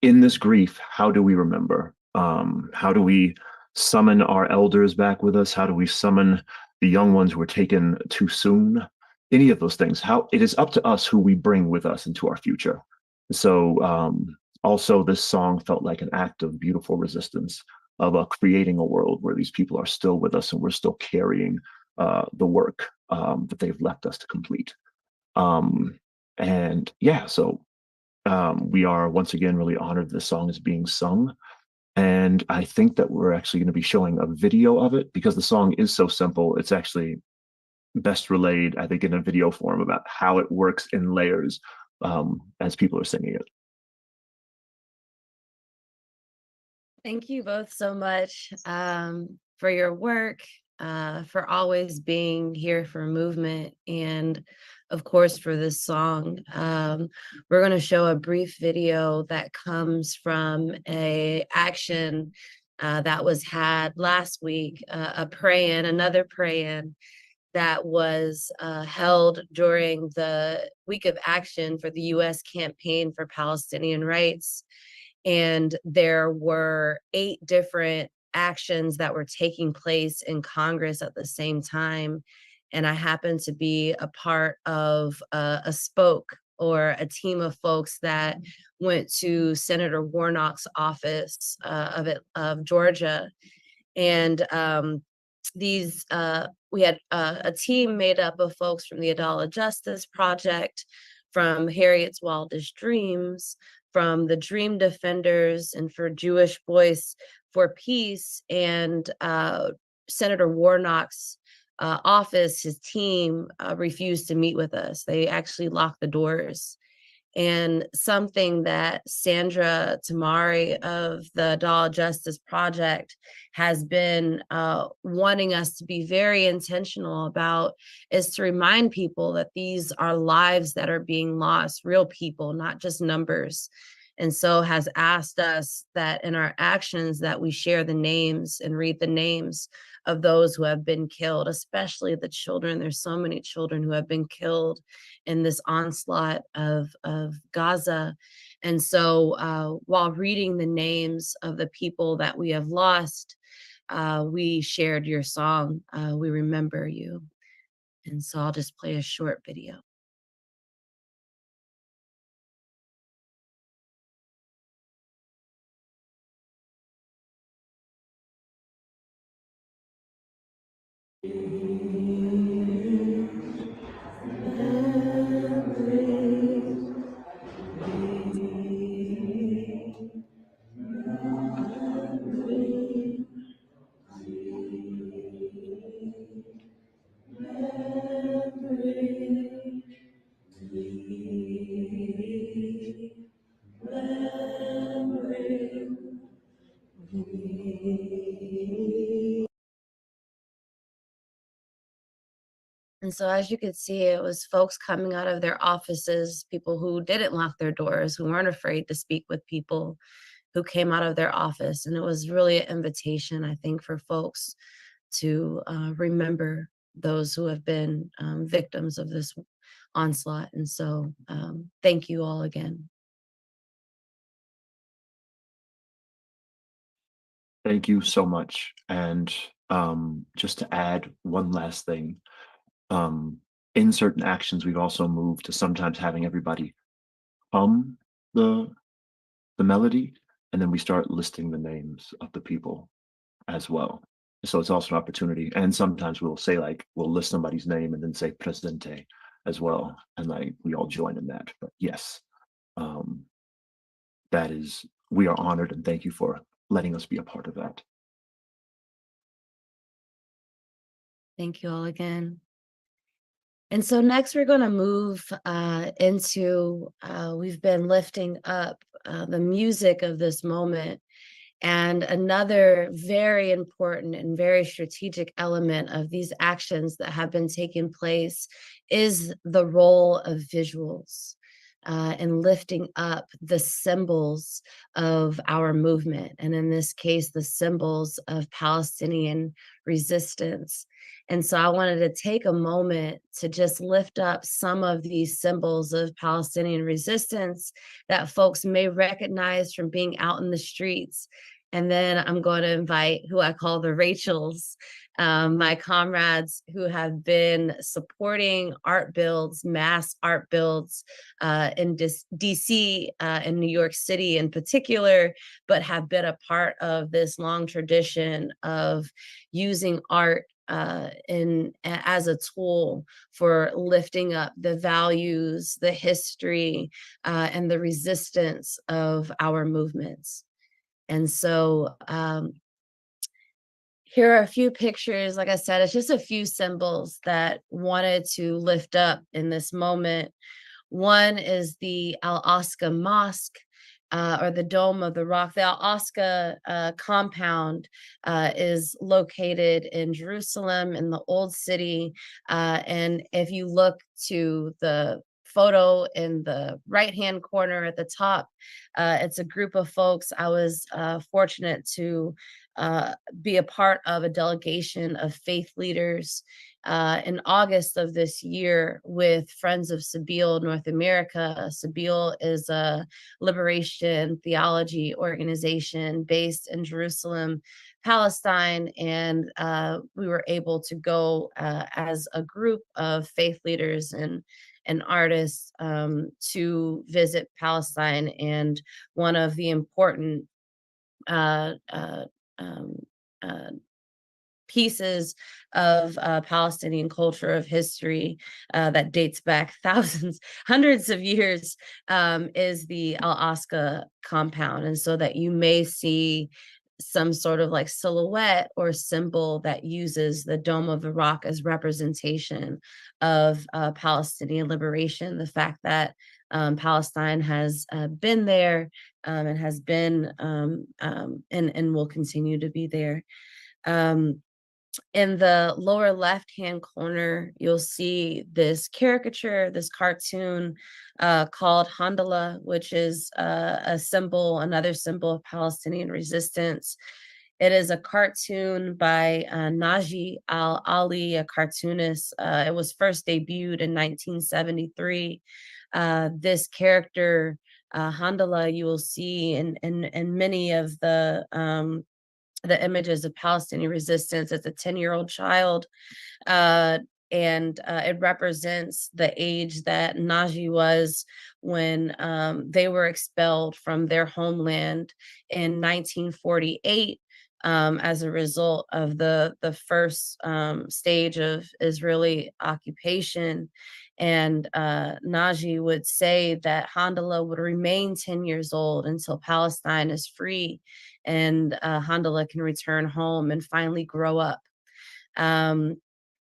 Speaker 13: in this grief, how do we remember? How do we summon our elders back with us? How do we summon the young ones who were taken too soon? Any of those things. How it is up to us who we bring with us into our future. So also this song felt like an act of beautiful resistance of creating a world where these people are still with us and we're still carrying the work that they've left us to complete. And yeah, so we are once again really honored this song is being sung. And I think that we're actually going to be showing a video of it because the song is so simple. It's actually best relayed, I think, in a video form about how it works in layers as people are singing it.
Speaker 10: Thank you both so much for your work, for always being here for movement, and of course for this song. We're going to show a brief video that comes from a action that was had last week, another pray-in that was held during the week of action for the U.S. campaign for Palestinian rights. And there were 8 different actions that were taking place in Congress at the same time. And I happened to be a part of a spoke, or a team of folks that went to Senator Warnock's office of Georgia. And we had a team made up of folks from the Adala Justice Project, from Harriet's Wildest Dreams, from the Dream Defenders, and for Jewish Voice for Peace. And Senator Warnock's office, his team, refused to meet with us. They actually locked the doors. And something that Sandra Tamari of the Adala Justice Project has been wanting us to be very intentional about is to remind people that these are lives that are being lost, real people, not just numbers. and so has asked us that in our actions that we share the names and read the names of those who have been killed, especially the children. There's so many children who have been killed in this onslaught of Gaza. And so while reading the names of the people that we have lost, we shared your song, We Remember You. And so I'll just play a short video. And so as you could see, it was folks coming out of their offices, people who didn't lock their doors, who weren't afraid to speak with people, who came out of their office. And it was really an invitation, I think, for folks to remember those who have been victims of this onslaught. And so thank you all again.
Speaker 13: Thank you so much. And just to add one last thing, in certain actions, we've also moved to sometimes having everybody hum the melody, and then we start listing the names of the people as well. So it's also an opportunity. And sometimes we'll say, like, we'll list somebody's name and then say Presidente as well. And like, we all join in that. But yes, that is, we are honored and thank you for letting us be a part of that.
Speaker 10: Thank you all again. And so next we're going to move into, we've been lifting up the music of this moment. And another very important and very strategic element of these actions that have been taking place is the role of visuals and lifting up the symbols of our movement. And in this case, the symbols of Palestinian resistance. And so I wanted to take a moment to just lift up some of these symbols of Palestinian resistance that folks may recognize from being out in the streets. And then I'm going to invite who I call the Rachels, my comrades who have been supporting art builds, mass art builds in DC and New York City in particular, but have been a part of this long tradition of using art as a tool for lifting up the values, the history, and the resistance of our movements. And so here are a few pictures. Like I said, it's just a few symbols that wanted to lift up in this moment. One is the Al-Aqsa Mosque, or the Dome of the Rock. The Al-Aqsa compound is located in Jerusalem, in the Old City. And if you look to the photo in the right-hand corner at the top, it's a group of folks. I was fortunate to be a part of a delegation of faith leaders in August of this year with Friends of Sabeel North America. Sabeel is a liberation theology organization based in Jerusalem, Palestine, and we were able to go as a group of faith leaders and artists to visit Palestine. And one of the important pieces of Palestinian culture, of history that dates back thousands, hundreds of years, is the Al-Aqsa compound. And so that you may see some sort of like silhouette or symbol that uses the Dome of the Rock as representation of Palestinian liberation. The fact that Palestine has been there and has been and will continue to be there. In the lower left-hand corner, you'll see this caricature, this cartoon called Handala, which is a symbol, another symbol of Palestinian resistance. It is a cartoon by Naji Al-Ali, a cartoonist. It was first debuted in 1973. This character, Handala, you will see in many of the images of Palestinian resistance as a 10-year-old child. And it represents the age that Naji was when they were expelled from their homeland in 1948 as a result of the first stage of Israeli occupation. And Naji would say that Handala would remain 10 years old until Palestine is free and Handala can return home and finally grow up. And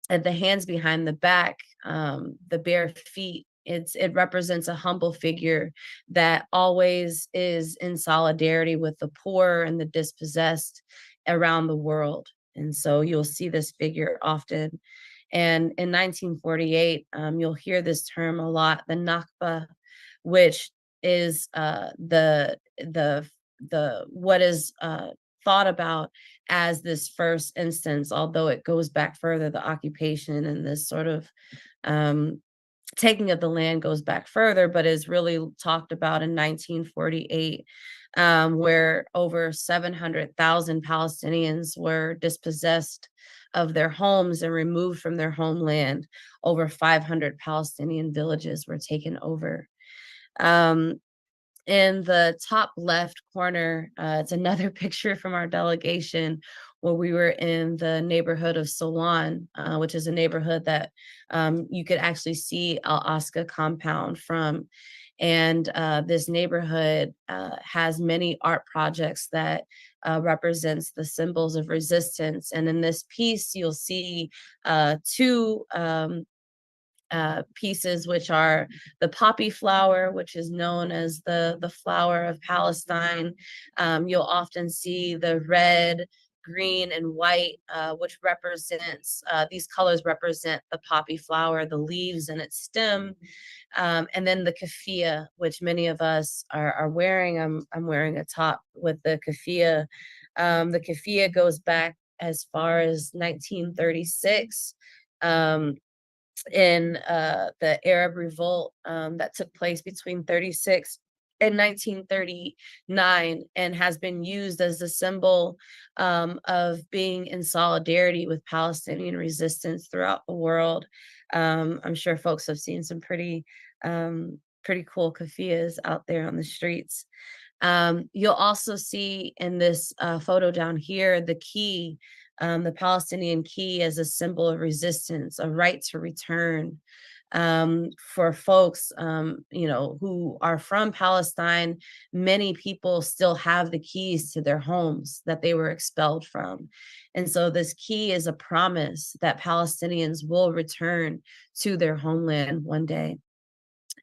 Speaker 10: the hands behind the back, the bare feet, it represents a humble figure that always is in solidarity with the poor and the dispossessed around the world. And so you'll see this figure often. And in 1948, you'll hear this term a lot, the Nakba, which is the what is thought about as this first instance, although it goes back further, the occupation and this sort of taking of the land goes back further, but is really talked about in 1948, where over 700,000 Palestinians were dispossessed of their homes and removed from their homeland. Over 500 Palestinian villages were taken over. In the top left corner, it's another picture from our delegation where we were in the neighborhood of Sawan, which is a neighborhood that you could actually see Al Aqsa compound from. And this neighborhood has many art projects that represents the symbols of resistance. And in this piece, you'll see two pieces, which are the poppy flower, which is known as the flower of Palestine. You'll often see the red, green, and white, which represents, these colors represent the poppy flower, the leaves and its stem. And then the keffiyeh, which many of us are wearing. I'm wearing a top with the keffiyeh. The keffiyeh goes back as far as 1936. In the Arab Revolt that took place between 36 and 1939, and has been used as a symbol of being in solidarity with Palestinian resistance throughout the world. I'm sure folks have seen some pretty cool keffiyehs out there on the streets. You'll also see in this photo down here, the key, the Palestinian key, as a symbol of resistance, a right to return. For folks, who are from Palestine, many people still have the keys to their homes that they were expelled from. And so this key is a promise that Palestinians will return to their homeland one day.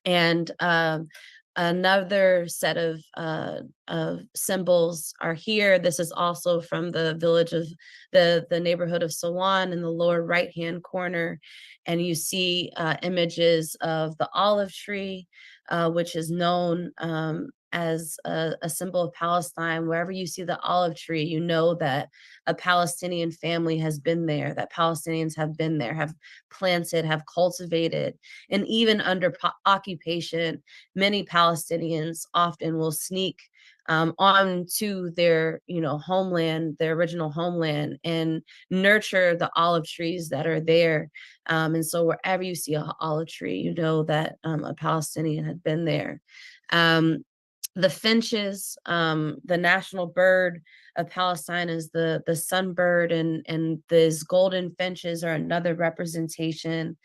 Speaker 10: And another set of symbols are here. This is also from the village of the neighborhood of Sawan in the lower right-hand corner. And you see images of the olive tree, which is known as a symbol of Palestine. Wherever you see the olive tree, you know that a Palestinian family has been there, that Palestinians have been there, have planted, have cultivated. And even under occupation, many Palestinians often will sneak on to their homeland, their original homeland, and nurture the olive trees that are there. And so wherever you see an olive tree, you know that a Palestinian had been there. The finches, the national bird of Palestine is the sunbird, and these golden finches are another representation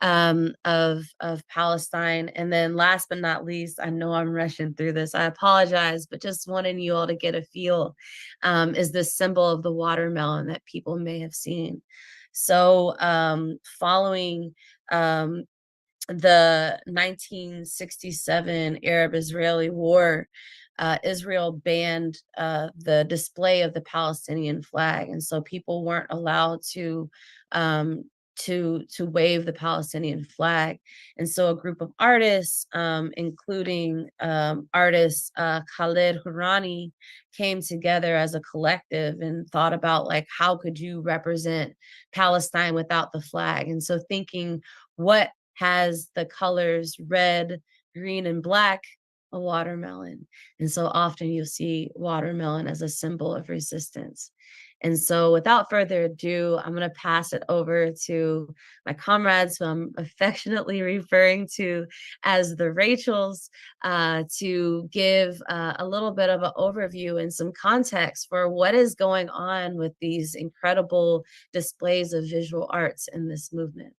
Speaker 10: of Palestine. And then last but not least, I know I'm rushing through this, I apologize, but just wanting you all to get a feel, is this symbol of the watermelon that people may have seen. So following the 1967 Arab-Israeli war, Israel banned the display of the Palestinian flag, and so people weren't allowed to wave the Palestinian flag. And so a group of artists, including artist Khaled Hourani, came together as a collective and thought about, like, how could you represent Palestine without the flag? And so thinking, what has the colors red, green, and black? A watermelon. And so often you'll see watermelon as a symbol of resistance. And so without further ado, I'm going to pass it over to my comrades, who I'm affectionately referring to as the Rachels, to give a little bit of an overview and some context for what is going on with these incredible displays of visual arts in this movement.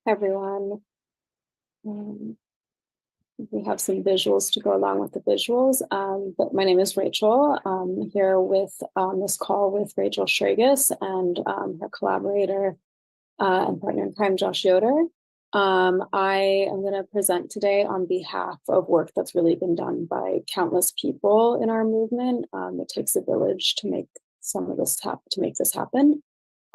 Speaker 14: Everyone. We have some visuals to go along with the visuals, but my name is Rachel. I'm here with this call with Rachel Schragus and her collaborator and partner in crime, Josh Yoder. I am going to present today on behalf of work that's really been done by countless people in our movement. It takes a village to make some of this to make this happen.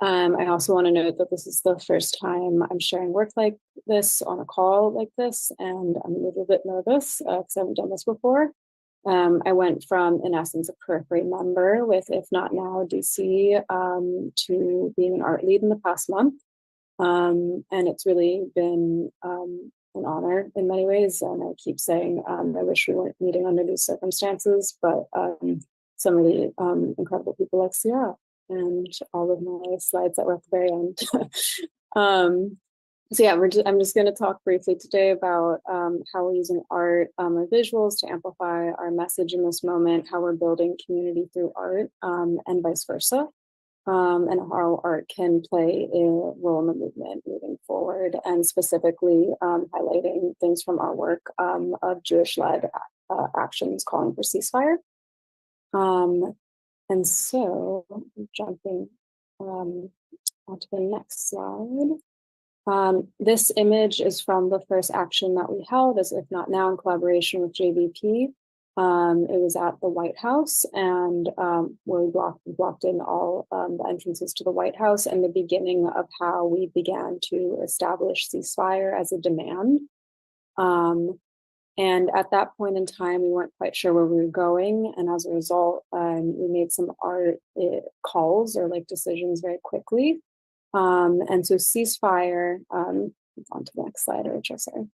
Speaker 14: I also want to note that this is the first time I'm sharing work like this on a call like this, and I'm a little bit nervous because I haven't done this before. I went from, in essence, a periphery member with If Not Now DC to being an art lead in the past month. And it's really been an honor in many ways. And I keep saying I wish we weren't meeting under these circumstances, but some really incredible people like Sierra and all of my slides that were at the very end. So yeah, I'm just going to talk briefly today about how we're using art or visuals to amplify our message in this moment, how we're building community through art, and vice versa, and how art can play a role in the movement moving forward, and specifically highlighting things from our work of Jewish-led actions calling for ceasefire. And so, jumping onto the next slide. This image is from the first action that we held as If Not Now in collaboration with JVP. It was at the White House, and where we blocked in all the entrances to the White House, and the beginning of how we began to establish ceasefire as a demand. And at that point in time, we weren't quite sure where we were going. And as a result, we made some art calls or like decisions very quickly. And so ceasefire, on to the next slide, Rachel, sorry.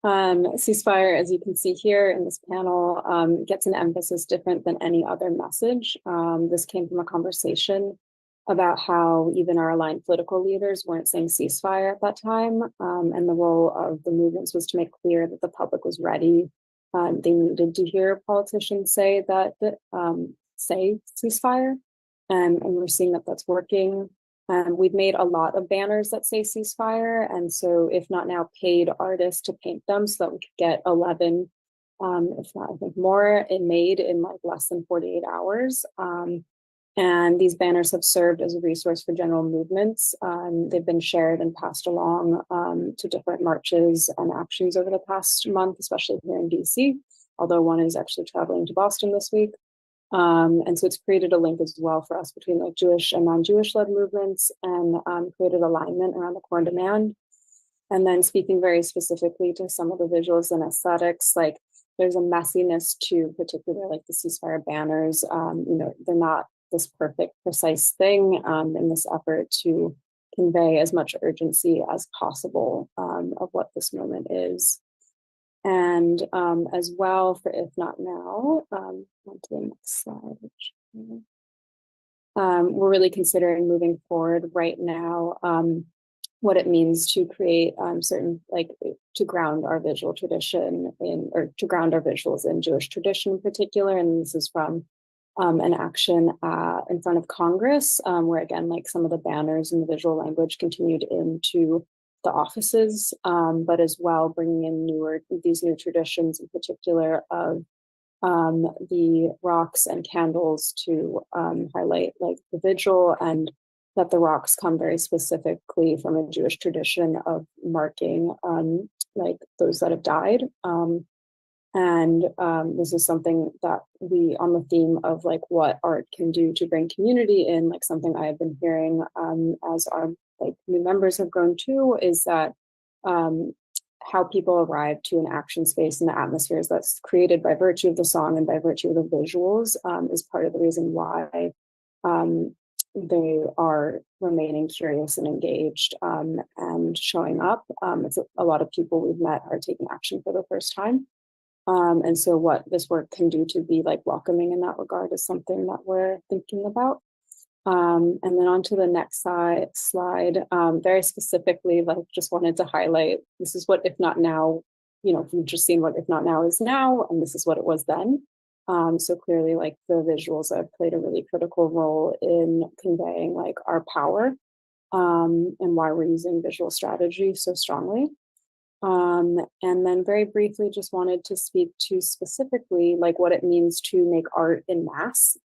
Speaker 14: Ceasefire, as you can see here in this panel, gets an emphasis different than any other message. This came from a conversation about how even our aligned political leaders weren't saying ceasefire at that time. And the role of the movements was to make clear that the public was ready. They needed to hear politicians say that, say ceasefire. And we're seeing that that's working. We've made a lot of banners that say ceasefire. And so If Not Now paid artists to paint them so that we could get 11, if not, I think more, it made in like less than 48 hours. And these banners have served as a resource for general movements. They've been shared and passed along to different marches and actions over the past month, especially here in DC, although one is actually traveling to Boston this week. And so it's created a link as well for us between like Jewish and non-Jewish led movements, and created alignment around the core demand. And then speaking very specifically to some of the visuals and aesthetics, like there's a messiness to particularly like the ceasefire banners. They're not this perfect, precise thing in this effort to convey as much urgency as possible of what this moment is. And as well for If Not Now, on to the next slide. We're really considering moving forward right now what it means to create certain, like to ground our visual tradition in, or to ground our visuals in Jewish tradition in particular. And this is from an action in front of Congress, where again, like some of the banners and the visual language continued into the offices, but as well bringing in these new traditions in particular of the rocks and candles to highlight like the vigil, and that the rocks come very specifically from a Jewish tradition of marking like those that have died. And this is something that we, on the theme of like what art can do to bring community in, like something I have been hearing as our like new members have grown too, is that how people arrive to an action space and the atmospheres that's created by virtue of the song and by virtue of the visuals is part of the reason why they are remaining curious and engaged and showing up. It's a lot of people we've met are taking action for the first time. And so what this work can do to be like welcoming in that regard is something that we're thinking about. And then on to the next slide, very specifically, like just wanted to highlight, this is what If Not Now, you know, you've just seen what If Not Now is now, and this is what it was then. So clearly like the visuals have played a really critical role in conveying like our power and why we're using visual strategy so strongly. And then very briefly, just wanted to speak to specifically like what it means to make art in mass.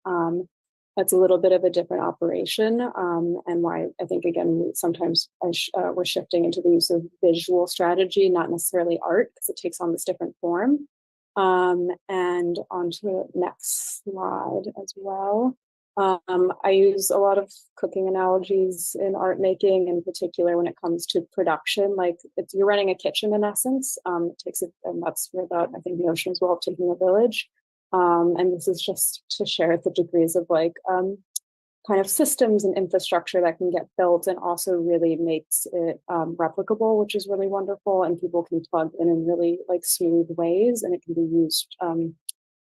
Speaker 14: That's a little bit of a different operation, and why I think, again, sometimes we're shifting into the use of visual strategy, not necessarily art, because it takes on this different form. And onto the next slide as well. I use a lot of cooking analogies in art making, in particular when it comes to production. Like you're running a kitchen in essence. It takes it, and that's where that I think the notion as well of taking a village. And this is just to share the degrees of like kind of systems and infrastructure that can get built, and also really makes it replicable, which is really wonderful. And people can plug in really like smooth ways, and it can be used in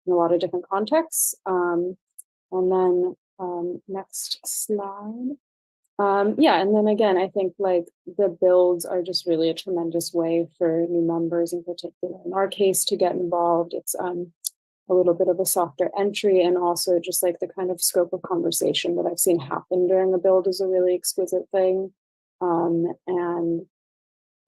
Speaker 14: a lot of different contexts. And then next slide. Yeah, and then again, I think like the builds are just really a tremendous way for new members in particular, in our case, to get involved. It's a little bit of a softer entry, and also just like the kind of scope of conversation that I've seen happen during a build is a really exquisite thing. And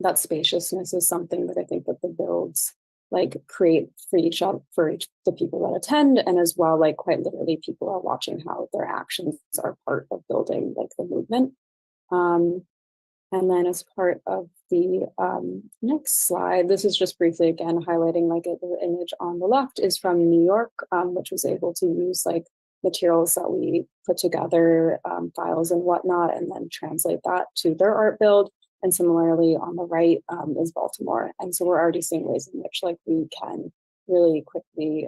Speaker 14: that spaciousness is something that I think that the builds like create for the people that attend, and as well, like quite literally people are watching how their actions are part of building like the movement. And then as part of the next slide, this is just briefly again highlighting like the image on the left is from New York, which was able to use like materials that we put together, files and whatnot, and then translate that to their art build. And similarly on the right is Baltimore. And so we're already seeing ways in which like we can really quickly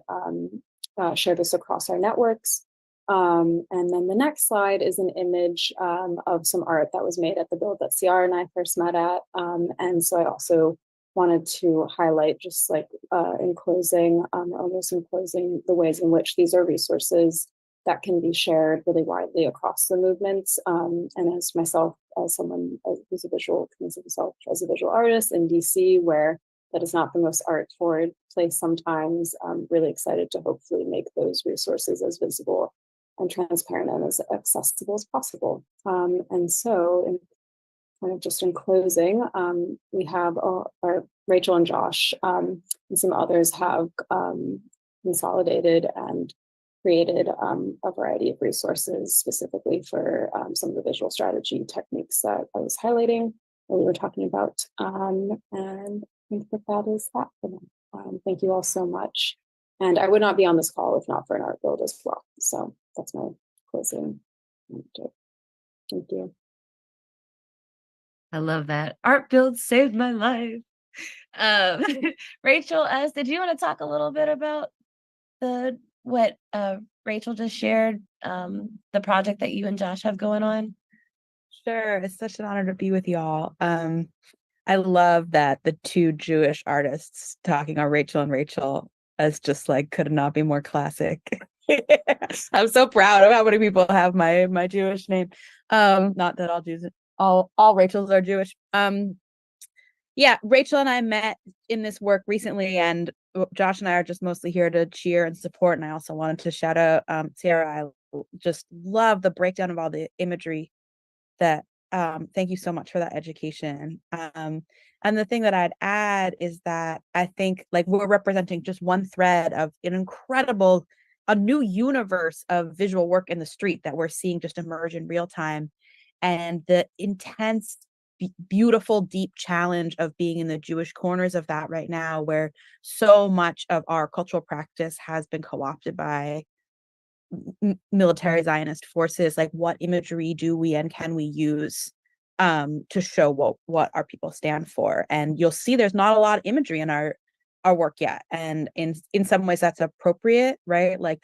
Speaker 14: share this across our networks. And then the next slide is an image of some art that was made at the build that Ciara and I first met at. And so I also wanted to highlight just like in closing, almost in closing, the ways in which these are resources that can be shared really widely across the movements. And as myself, as someone who's a visual, considers himself as a visual artist in DC, where that is not the most art forward place sometimes, I'm really excited to hopefully make those resources as visible and transparent and as accessible as possible. And so kind of just in closing, we have our Rachel and Josh and some others have consolidated and created a variety of resources specifically for some of the visual strategy techniques that I was highlighting that we were talking about. And I think that is that for now. Thank you all so much. And I would not be on this call if not for an art build as well. So that's my closing. Thank you.
Speaker 10: I love that. Art build saved my life. Rachel S., did you want to talk a little bit about what Rachel just shared, the project that you and Josh have going on?
Speaker 15: Sure. It's such an honor to be with y'all. I love that the two Jewish artists talking are Rachel and Rachel, as just like could not be more classic. I'm so proud of how many people have my Jewish name. Not that all Jews, all Rachels are Jewish. Yeah, Rachel and I met in this work recently, and Josh and I are just mostly here to cheer and support. And I also wanted to shout out Ciara. I just love the breakdown of all the imagery that Thank you so much for that education. And the thing that I'd add is that I think like we're representing just one thread of an incredible, a new universe of visual work in the street that we're seeing just emerge in real time. And the intense, beautiful, deep challenge of being in the Jewish corners of that right now, where so much of our cultural practice has been co-opted by military Zionist forces. Like, what imagery do we and can we use to show what our people stand for? And you'll see there's not a lot of imagery in our work yet, and in some ways that's appropriate, right? Like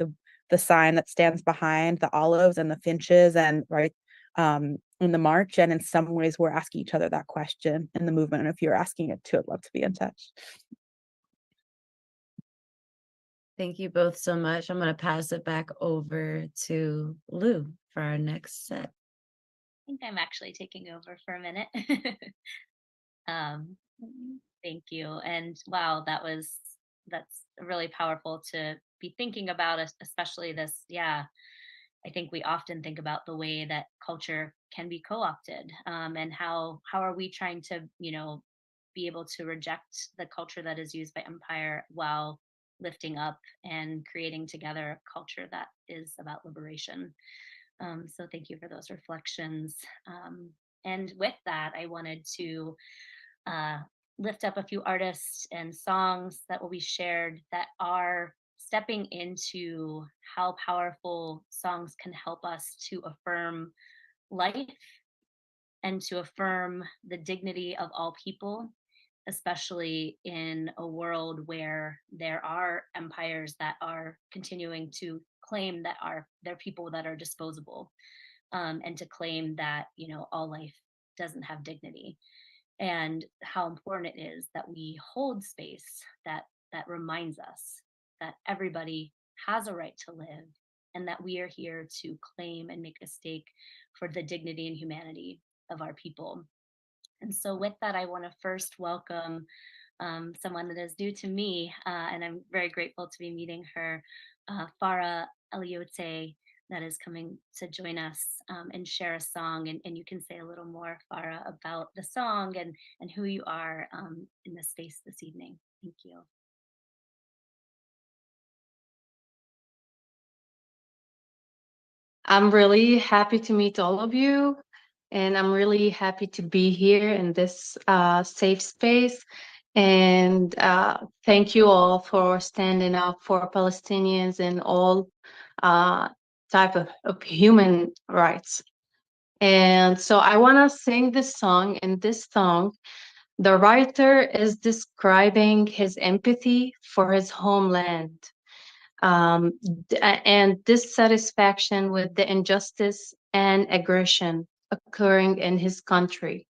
Speaker 15: the sign that stands behind the olives and the finches, and right in the march. And in some ways we're asking each other that question in the movement, and if you're asking it too, I'd love to be in touch.
Speaker 10: Thank you both so much. I'm going to pass it back over to Lou for our next set.
Speaker 7: I think I'm actually taking over for a minute. Thank you. And wow, that's really powerful to be thinking about, especially this. Yeah, I think we often think about the way that culture can be co-opted, and how are we trying to, be able to reject the culture that is used by empire while lifting up and creating together a culture that is about liberation. So thank you for those reflections. And with that, I wanted to uh, lift up a few artists and songs that will be shared that are stepping into how powerful songs can help us to affirm life and to affirm the dignity of all people, especially in a world where there are empires that are continuing to claim that they're people that are disposable, and to claim that all life doesn't have dignity, and how important it is that we hold space that reminds us that everybody has a right to live, and that we are here to claim and make a stake for the dignity and humanity of our people. And so, with that, I want to first welcome someone that is new to me, and I'm very grateful to be meeting her, Farah Eliote, that is coming to join us and share a song. And you can say a little more, Farah, about the song and who you are in this space this evening. Thank you.
Speaker 16: I'm really happy to meet all of you, and I'm really happy to be here in this safe space. And thank you all for standing up for Palestinians and all type of human rights. And so I want to sing this song. In this song, the writer is describing his empathy for his homeland, and dissatisfaction with the injustice and aggression occurring in his country.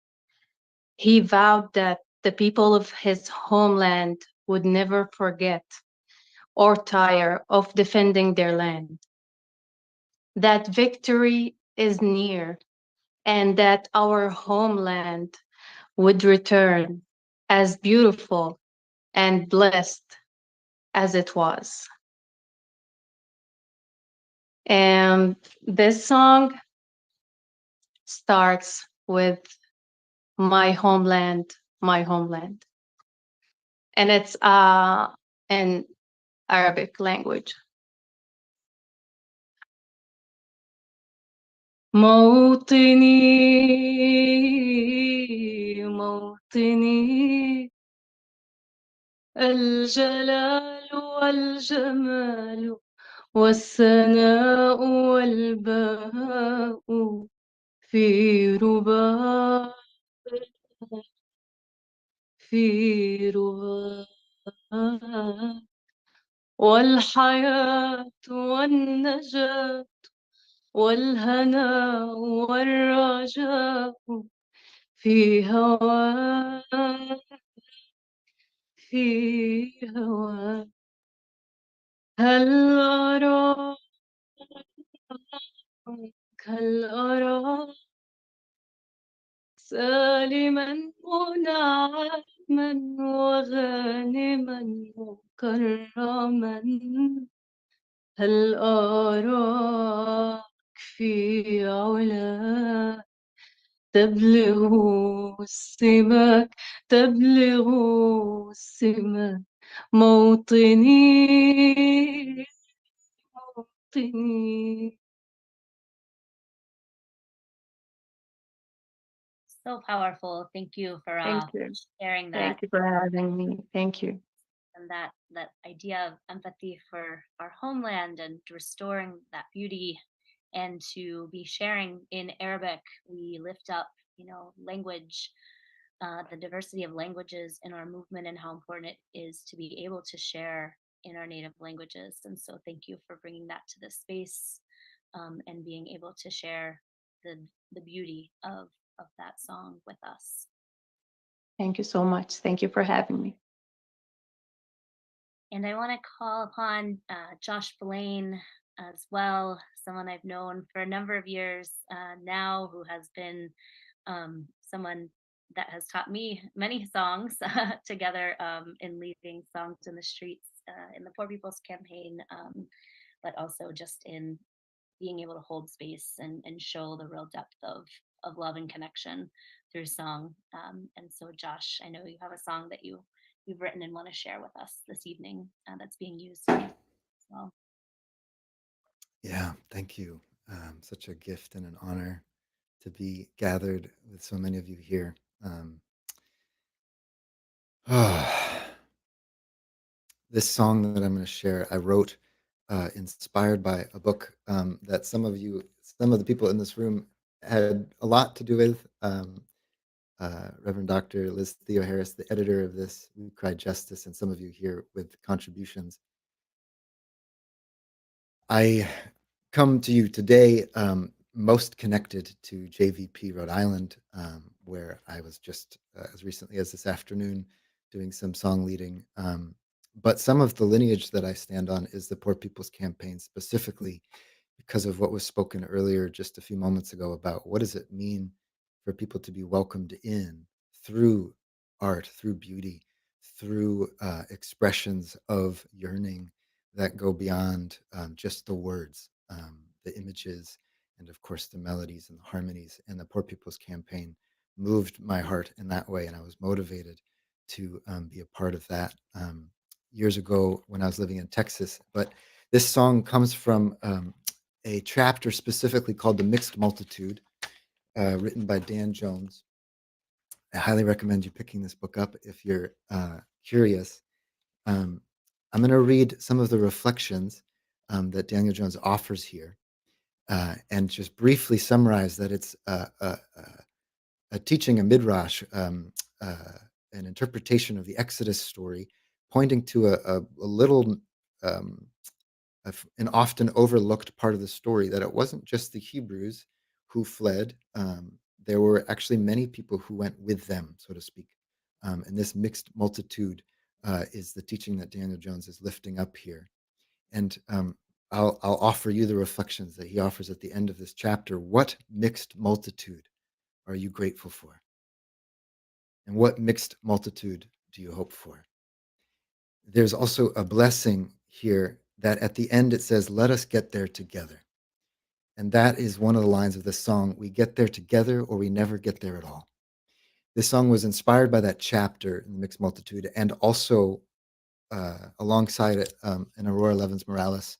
Speaker 16: He vowed that the people of his homeland would never forget or tire of defending their land, that victory is near, and that our homeland would return as beautiful and blessed as it was. And this song starts with my homeland, my homeland. And it's in Arabic language. موطني موطني الجلال والجمال والثناء والبهاء في رباك في رباك والحياة والنجاة والهنا والرجاء في هواك في هواك هل أراك هل أراك سالما منعما وغانما مكرما هل أراك في علاك تبلغ السمك تبلغ السمك موطني موطني.
Speaker 7: So powerful. Thank you for
Speaker 16: Thank you.
Speaker 7: sharing that.
Speaker 16: Thank you for having me. Thank you.
Speaker 7: And that idea of empathy for our homeland and restoring that beauty, and to be sharing in Arabic. We lift up, language, the diversity of languages in our movement, and how important it is to be able to share in our native languages. And so thank you for bringing that to this space, and being able to share the beauty of that song with us.
Speaker 16: Thank you so much. Thank you for having me.
Speaker 7: And I want to call upon Josh Blaine as well, someone I've known for a number of years now, who has been someone that has taught me many songs together, in leading songs in the streets in the Poor People's Campaign, but also just in being able to hold space and show the real depth of love and connection through song. And so, Josh, I know you have a song that you've written and want to share with us this evening that's being used as well.
Speaker 17: Yeah, thank you. Such a gift and an honor to be gathered with so many of you here. This song that I'm going to share, I wrote inspired by a book that some of the people in this room had a lot to do with. Reverend Dr. Liz Theo Harris, the editor of this, We Cry Justice, and some of you here with contributions. I come to you today most connected to JVP Rhode Island, where I was just as recently as this afternoon doing some song leading. But some of the lineage that I stand on is the Poor People's Campaign, specifically because of what was spoken earlier just a few moments ago about what does it mean for people to be welcomed in through art, through beauty, through expressions of yearning that go beyond just the words, the images, and of course the melodies and the harmonies. And the Poor People's Campaign moved my heart in that way, and I was motivated to be a part of that years ago when I was living in Texas. But this song comes from a chapter specifically called The Mixed Multitude, written by Dan Jones. I highly recommend you picking this book up if you're curious. I'm going to read some of the reflections that Daniel Jones offers here, and just briefly summarize that it's a teaching, a midrash, an interpretation of the Exodus story, pointing to a little, an often overlooked part of the story, that it wasn't just the Hebrews who fled. There were actually many people who went with them, so to speak. And this mixed multitude is the teaching that Daniel Jones is lifting up here. And I'll offer you the reflections that he offers at the end of this chapter. What mixed multitude are you grateful for? And what mixed multitude do you hope for? There's also a blessing here that at the end it says, let us get there together. And that is one of the lines of the song. We get there together or we never get there at all. This song was inspired by that chapter in the Mixed Multitude, and also alongside it, an Aurora Levins Morales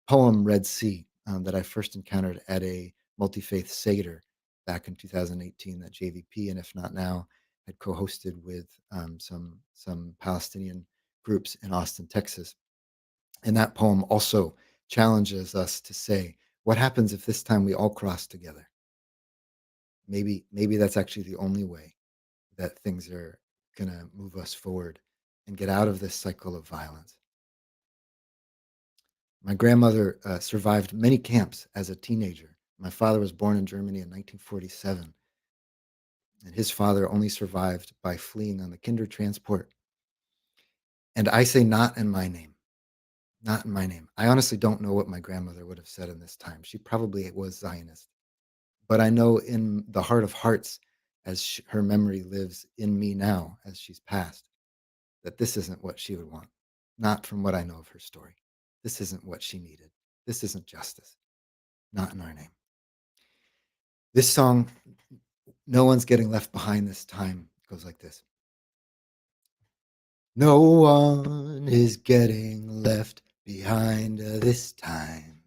Speaker 17: poem, Red Sea, that I first encountered at a multi-faith Seder back in 2018 that JVP, and If Not Now, had co-hosted with some Palestinian groups in Austin, Texas. And that poem also challenges us to say, what happens if this time we all cross together? Maybe that's actually the only way that things are going to move us forward and get out of this cycle of violence. My grandmother survived many camps as a teenager. My father was born in Germany in 1947, and his father only survived by fleeing on the Kindertransport. And I say not in my name. Not in my name. I honestly don't know what my grandmother would have said in this time. She probably was Zionist. But I know in the heart of hearts, as her memory lives in me now, as she's passed, that this isn't what she would want. Not from what I know of her story. This isn't what she needed. This isn't justice. Not in our name. This song No one's getting left behind this time. It goes like this. No one is getting left behind this time.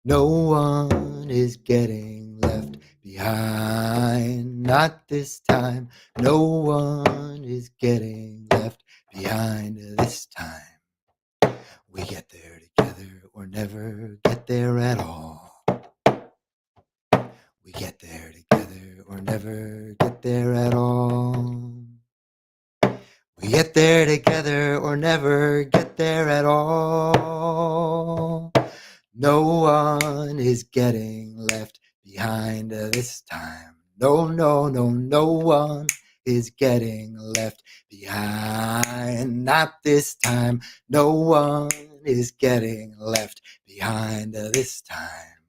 Speaker 17: No one is getting left behind, not this time. No one is getting left behind this time. We get there together or never get there at all. We get there together or never get there at all. We get there together or never get there at all. No one is getting left behind this time. No, no, no, no one is getting left behind. Not this time. No one is getting left behind this time.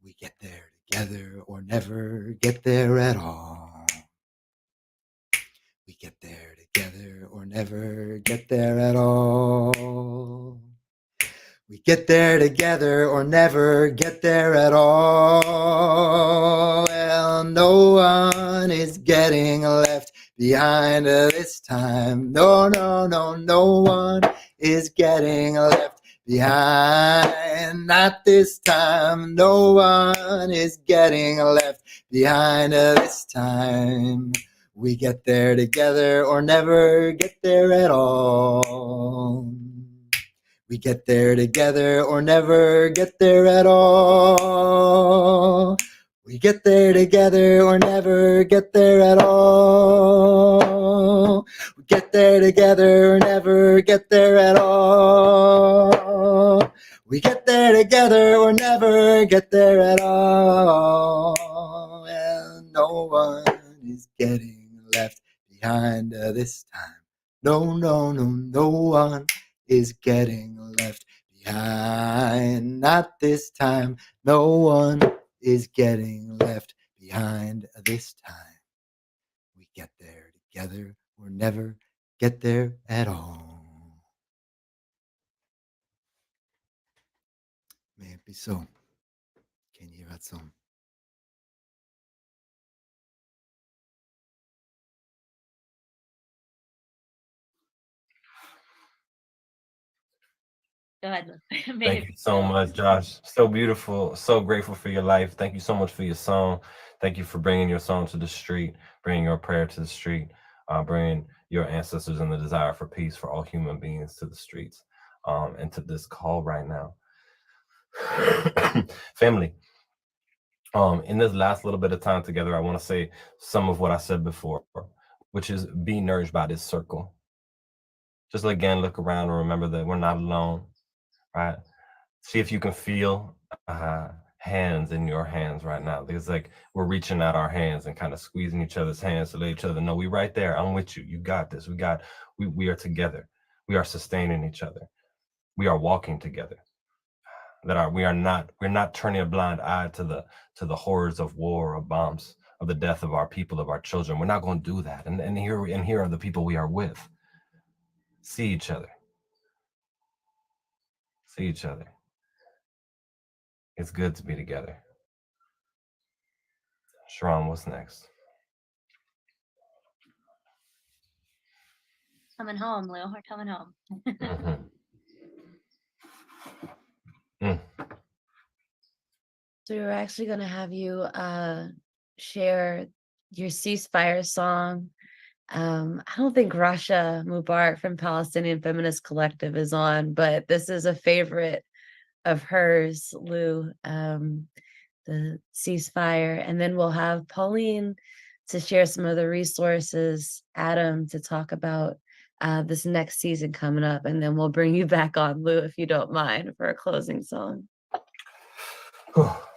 Speaker 17: We get there together or never get there at all. We get there together or never get there at all. We get there together or never get there at all. Well, no one is getting left behind this time. No, no, no, no one is getting left behind. Not this time. No one is getting left behind this time. We get there together or never get there at all. We get there together or never get there at all. We get there together or never get there at all. We get there together or never get there at all. We get there together or never get there at all. And no one is getting left behind this time. No, no, no, no one is getting left behind. Not this time. No one is getting left behind this time. We get there together or never get there at all. May it be so. Can you hear that song?
Speaker 7: Go ahead.
Speaker 6: Thank you so much, Josh. So beautiful. So grateful for your life. Thank you so much for your song. Thank you for bringing your song to the street, bringing your prayer to the street, bringing your ancestors and the desire for peace for all human beings to the streets, and to this call right now. Family, in this last little bit of time together, I want to say some of what I said before, which is be nourished by this circle. Just again, look around and remember that we're not alone, right? See if you can feel hands in your hands right now. It's like we're reaching out our hands and kind of squeezing each other's hands to let each other know we right there. I'm with you. You got this. We are together. We are sustaining each other. We are walking together. We're not turning a blind eye to the horrors of war, of bombs, of the death of our people, of our children. We're not going to do that. And here are the people we are with. See each other. See each other. It's good to be together. Sharon, what's next?
Speaker 7: Coming home, Lou. We're coming home.
Speaker 10: So we're actually going to have you share your ceasefire song. I don't think Rasha Mubarak from Palestinian Feminist Collective is on, but this is a favorite of hers, Lou, the ceasefire. And then we'll have Pauline to share some of the resources, Adam to talk about this next season coming up. And then we'll bring you back on, Lou, if you don't mind, for a closing song.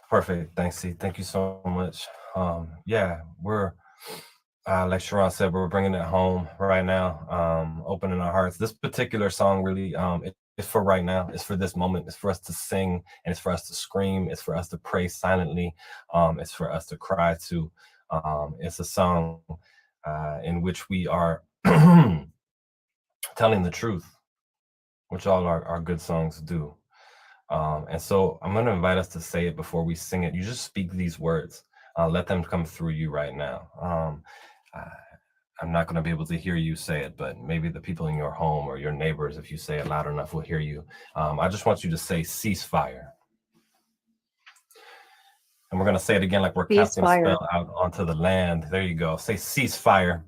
Speaker 6: Perfect. Thanks, C. Thank you so much. Yeah, we're like Sharon said, we're bringing it home right now, opening our hearts. This particular song really, it's for right now. It's for this moment. It's for us to sing, and it's for us to scream. It's for us to pray silently. It's for us to cry to. It's a song in which we are telling the truth, which all our good songs do. And so I'm going to invite us to say it before we sing it. You just speak these words. Let them come through you right now. I'm not going to be able to hear you say it, but maybe the people in your home or your neighbors, if you say it loud enough, will hear you. I just want you to say ceasefire. And we're going to say it again like we're casting a spell out onto the land. There you go. Say ceasefire.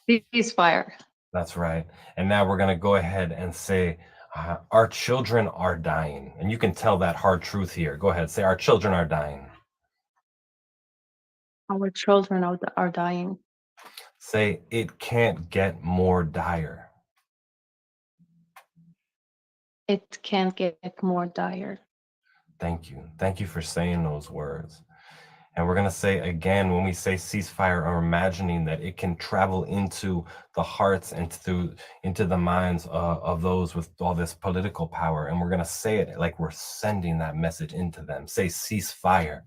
Speaker 16: Ceasefire.
Speaker 6: That's right. And now we're going to go ahead and say, our children are dying. And you can tell that hard truth here. Go ahead. Say, our children are dying.
Speaker 16: Our children are dying.
Speaker 6: Say, it can't get more dire.
Speaker 16: It can't get more dire.
Speaker 6: Thank you. Thank you for saying those words. And we're going to say again, when we say ceasefire, or imagining that it can travel into the hearts and into the minds of those with all this political power. And we're going to say it like we're sending that message into them. Say ceasefire.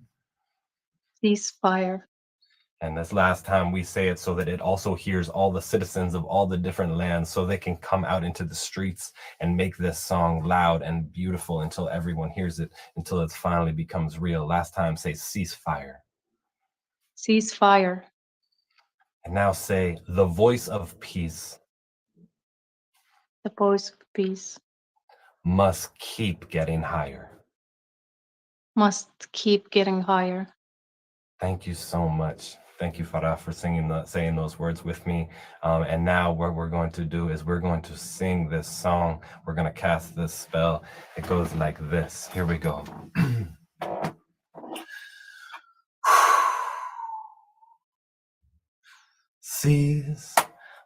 Speaker 16: Ceasefire.
Speaker 6: And this last time we say it so that it also hears all the citizens of all the different lands, so they can come out into the streets and make this song loud and beautiful until everyone hears it, until it finally becomes real. Last time, say ceasefire.
Speaker 16: Ceasefire.
Speaker 6: And now say the voice of peace.
Speaker 16: The voice of peace
Speaker 6: Must keep getting higher.
Speaker 16: must keep getting higher.
Speaker 6: Thank you so much. Thank you, Farah, for saying those words with me. And now what we're going to do is we're going to sing this song. We're going to cast this spell. It goes like this. Here we go. Cease,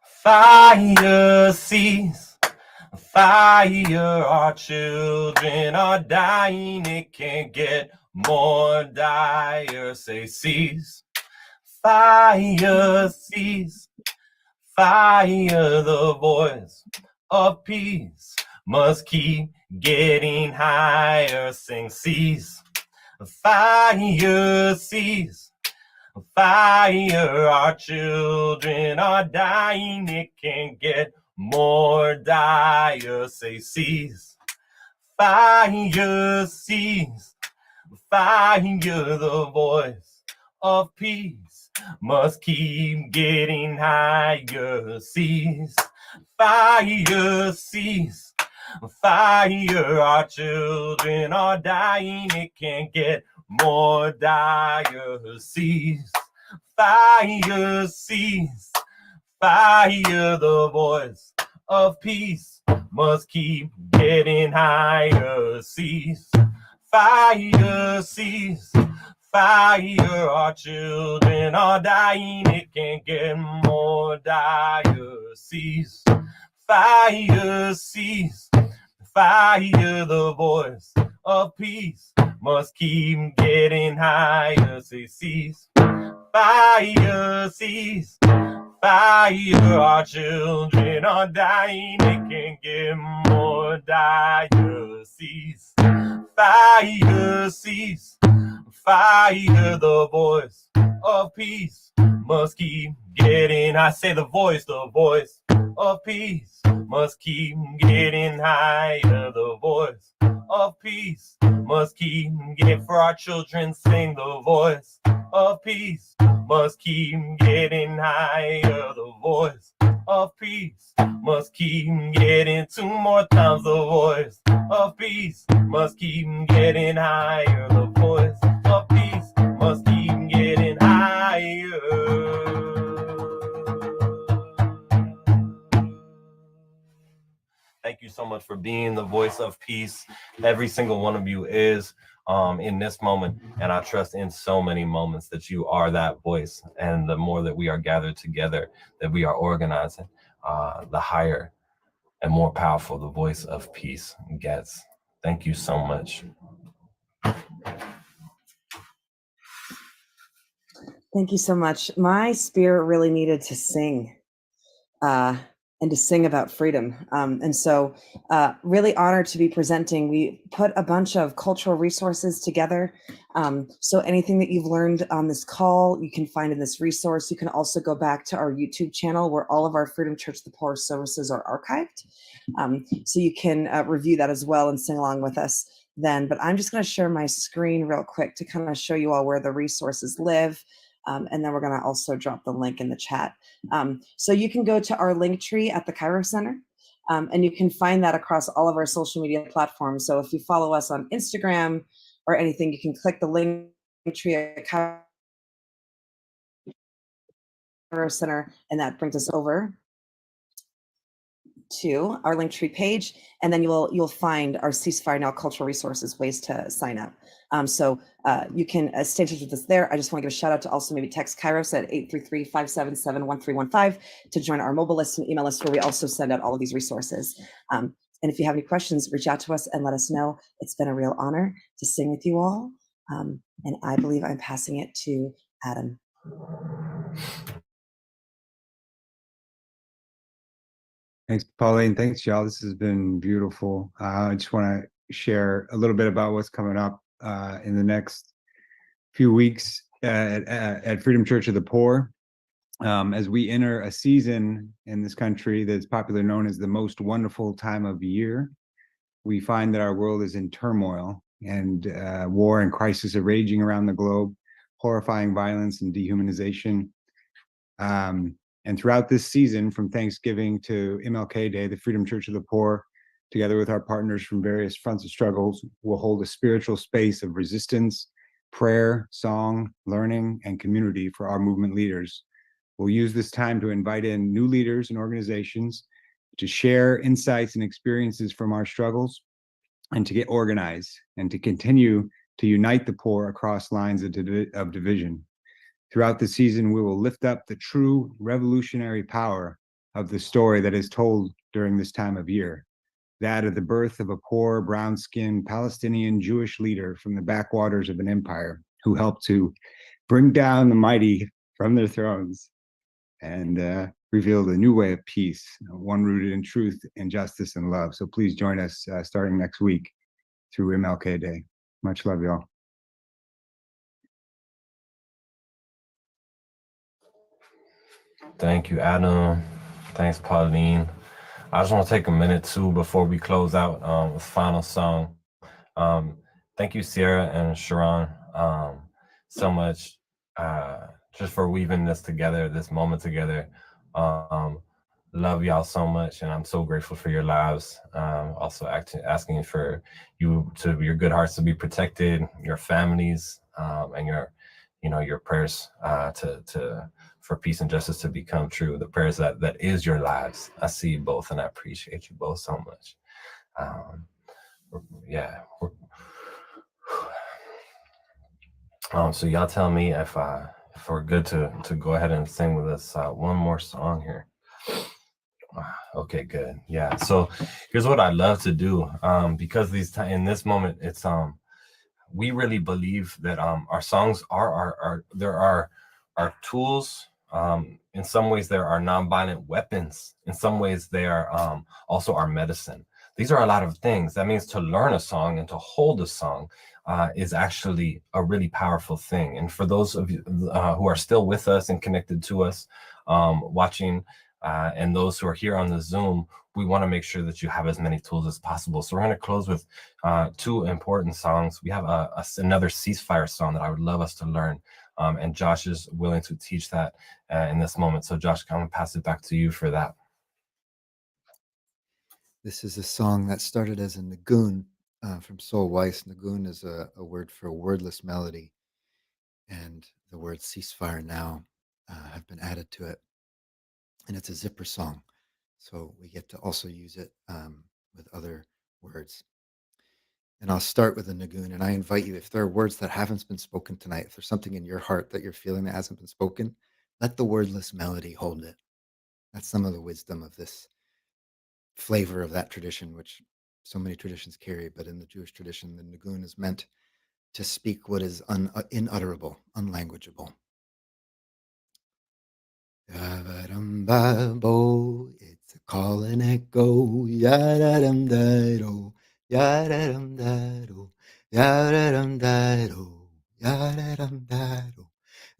Speaker 6: fire, cease, fire. Our children are dying. It can't get more dire. Say cease. Fire, cease, fire, the voice of peace must keep getting higher. Sing cease, fire, cease, fire, our children are dying. It can't get more dire. Say cease, fire, cease, fire, the voice of peace must keep getting higher. Cease, fire, cease, fire, our children are dying. It can't get more dire. Cease, fire, cease, fire, the voice of peace must keep getting higher. Cease, fire, cease, fire, our children are dying. It can't get more dire. Cease, fire, cease, fire, the voice of peace must keep getting higher. Say cease, fire, cease, fire, our children are dying. It can't get more dire. Cease, fire, cease, fire, the voice of peace must keep getting. I say the voice of peace must keep getting higher. The voice of peace must keep getting. For our children, sing the voice of peace must keep getting higher. The voice of peace must keep getting. 2 more times, the voice of peace must keep getting higher. The voice of peace must keep getting higher. Thank you so much for being the voice of peace. Every single one of you is in this moment, and I trust in so many moments that you are that voice. And the more that we are gathered together, that we are organizing, the higher and more powerful the voice of peace gets. Thank you so much.
Speaker 9: Thank you so much. My spirit really needed to sing and to sing about freedom. And so really honored to be presenting. We put a bunch of cultural resources together. So anything that you've learned on this call, you can find in this resource. You can also go back to our YouTube channel where all of our Freedom Church of the Poor services are archived. So you can review that as well and sing along with us. then, but I'm just going to share my screen real quick to kind of show you all where the resources live. And then we're going to also drop the link in the chat. So you can go to our link tree at the Cairo Center, and you can find that across all of our social media platforms. So if you follow us on Instagram or anything, you can click the link tree at Cairo Center, and that brings us over to our Linktree page, and then you'll find our Ceasefire Now cultural resources, ways to sign up. So you can stay in touch with us there. I just want to give a shout out to also maybe text Kairos at 833-577-1315 to join our mobile list and email list, where we also send out all of these resources. And if you have any questions, reach out to us and let us know. It's been a real honor to sing with you all. And I believe I'm passing it to Adam.
Speaker 18: Thanks, Pauline. Thanks, y'all. This has been beautiful. I just want to share a little bit about what's coming up in the next few weeks at Freedom Church of the Poor. As we enter a season in this country that's popularly known as the most wonderful time of year, we find that our world is in turmoil, and war and crisis are raging around the globe, horrifying violence and dehumanization. And throughout this season, from Thanksgiving to MLK Day, the Freedom Church of the Poor, together with our partners from various fronts of struggles, will hold a spiritual space of resistance, prayer, song, learning, and community for our movement leaders. We'll use this time to invite in new leaders and organizations to share insights and experiences from our struggles, and to get organized, and to continue to unite the poor across lines of division. Throughout the season, we will lift up the true revolutionary power of the story that is told during this time of year, that of the birth of a poor, brown-skinned Palestinian Jewish leader from the backwaters of an empire who helped to bring down the mighty from their thrones and revealed a new way of peace, one rooted in truth and justice and love. So please join us starting next week through MLK Day. Much love, y'all.
Speaker 6: Thank you, Adam. Thanks, Pauline. I just want to take a minute too before we close out with final song. Thank you, Sierra and Sharon, so much just for weaving this together, this moment together. Love y'all so much, and I'm so grateful for your lives. Also asking for your good hearts to be protected, your families, and your prayers for peace and justice to become true. The prayers that is your lives. I see you both, and I appreciate you both so much. So y'all tell me if we're good to go ahead and sing with us one more song here. Okay, good. Yeah. So here's what I love to do, because in this moment, it's we really believe that our songs are our tools. In some ways, there are nonviolent weapons. In some ways, they are also our medicine. These are a lot of things. That means to learn a song and to hold a song is actually a really powerful thing. And for those of you who are still with us and connected to us, watching, and those who are here on the Zoom, we want to make sure that you have as many tools as possible. So we're going to close with two important songs. We have another ceasefire song that I would love us to learn. And Josh is willing to teach that in this moment. So Josh, I'm going to pass it back to you for that.
Speaker 17: This is a song that started as a nagun from Sol Weiss. Nagun is a word for wordless melody. And the words ceasefire now have been added to it. And it's a zipper song. So we get to also use it with other words. And I'll start with a nagun. And I invite you, if there are words that haven't been spoken tonight, if there's something in your heart that you're feeling that hasn't been spoken, let the wordless melody hold it. That's some of the wisdom of this flavor of that tradition, which so many traditions carry. But in the Jewish tradition, the nagun is meant to speak what is inutterable, unlanguageable. It's a call and echo. Yadadam-dado, yadadam-dado, yadadam-dado, yadadam-dado,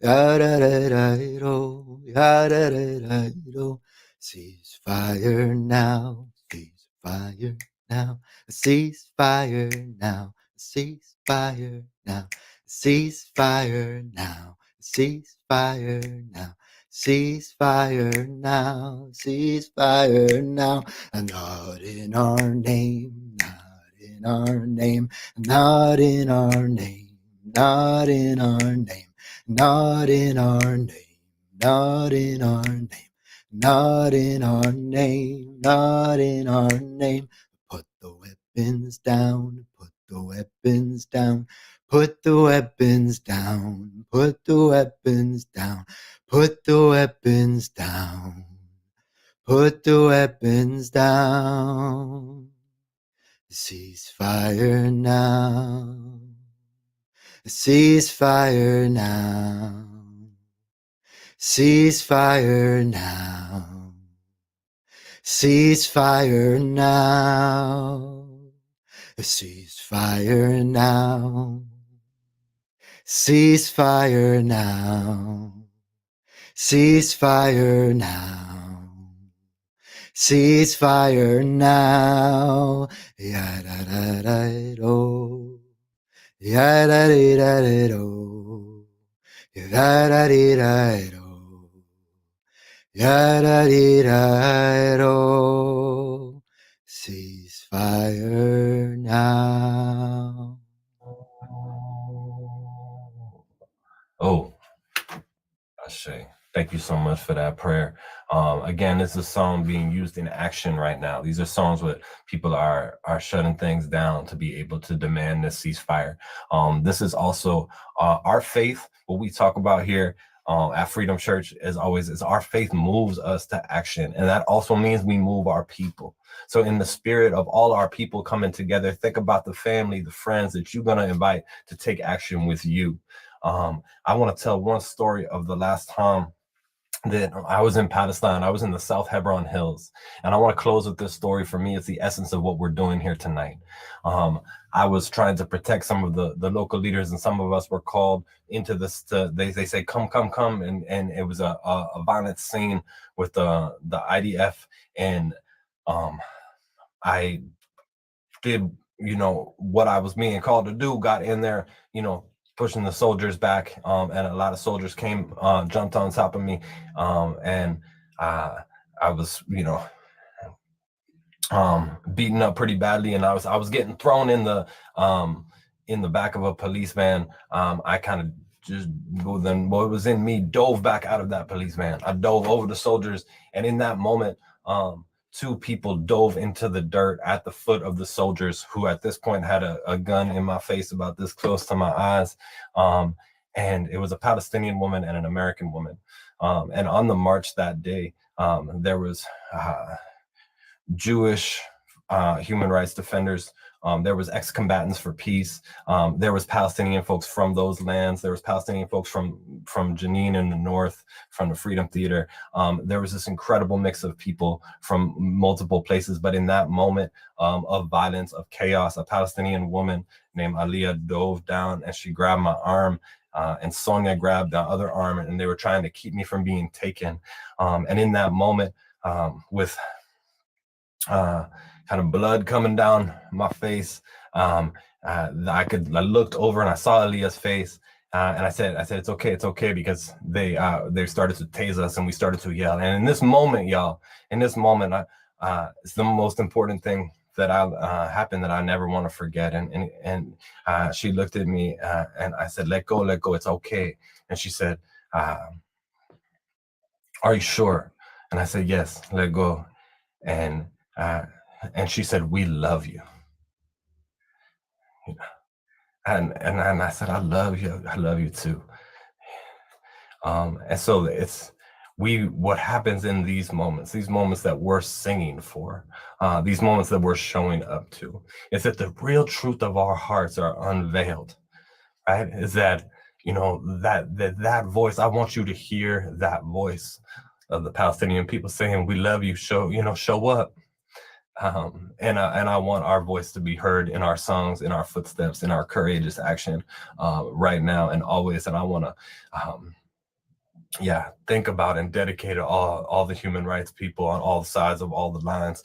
Speaker 17: yadadadado, yadadadado. Ceasefire now, ceasefire now, ceasefire now, ceasefire now, ceasefire now, ceasefire now, ceasefire now, ceasefire now, and not in our name, not in our name, not in our name, not in our name, not in our name, not in our name, not in our name, not in our name. Put the weapons down, put the weapons down, put the weapons down, put the weapons down, put the weapons down, put the weapons down. Ceasefire now, ceasefire now, ceasefire now, ceasefire now, ceasefire now, ceasefire now, ceasefire now, ceasefire now, ya-da-da-da-do, ya-da-dee-da-dee-do, ya-da-dee-da-dee-do, ya-da-dee-da-dee-do, ceasefire now.
Speaker 6: Oh, Ashe. Thank you so much for that prayer. Again, it's a song being used in action right now. These are songs where people are shutting things down to be able to demand this ceasefire. This is also our faith. What we talk about here at Freedom Church, as always, is our faith moves us to action, and that also means we move our people. So in the spirit of all our people coming together, think about the family, the friends that you're going to invite to take action with you. I want to tell one story of the last time that I was in Palestine. I was in the South Hebron Hills, and I want to close with this story. For me, it's the essence of what we're doing here tonight. I was trying to protect some of the local leaders, and some of us were called into this. They say, come, and it was a violent scene with the IDF, and I did, what I was being called to do, got in there, pushing the soldiers back, and a lot of soldiers came, jumped on top of me, and I was, beaten up pretty badly, and I was getting thrown in the back of a police van. I kind of just, what was in me dove back out of that police van. I dove over the soldiers, and in that moment, two people dove into the dirt at the foot of the soldiers, who at this point had a gun in my face about this close to my eyes. And it was a Palestinian woman and an American woman. And on the march that day, there was Jewish human rights defenders. There was ex-combatants for peace. There was Palestinian folks from those lands. There was Palestinian folks from Jenin in the north, from the Freedom Theater. There was this incredible mix of people from multiple places. But in that moment of violence, of chaos, a Palestinian woman named Aliyah dove down, and she grabbed my arm, and Sonia grabbed the other arm, and they were trying to keep me from being taken. And in that moment, with kind of blood coming down my face, I looked over and I saw Aliyah's face, and I said, it's okay, because they started to tase us and we started to yell. And in this moment, y'all, it's the most important thing that happened that I never want to forget. And she looked at me, and I said, let go, it's okay. And she said, are you sure? And I said, yes, let go. And she said, we love you. And I said, I love you too. And so what happens in these moments that we're singing for, these moments that we're showing up to, is that the real truth of our hearts are unveiled, right? Is that, that voice, I want you to hear that voice of the Palestinian people saying, we love you, show up. And I want our voice to be heard in our songs, in our footsteps, in our courageous action, right now and always. And I want to, think about and dedicate all the human rights people on all sides of all the lines,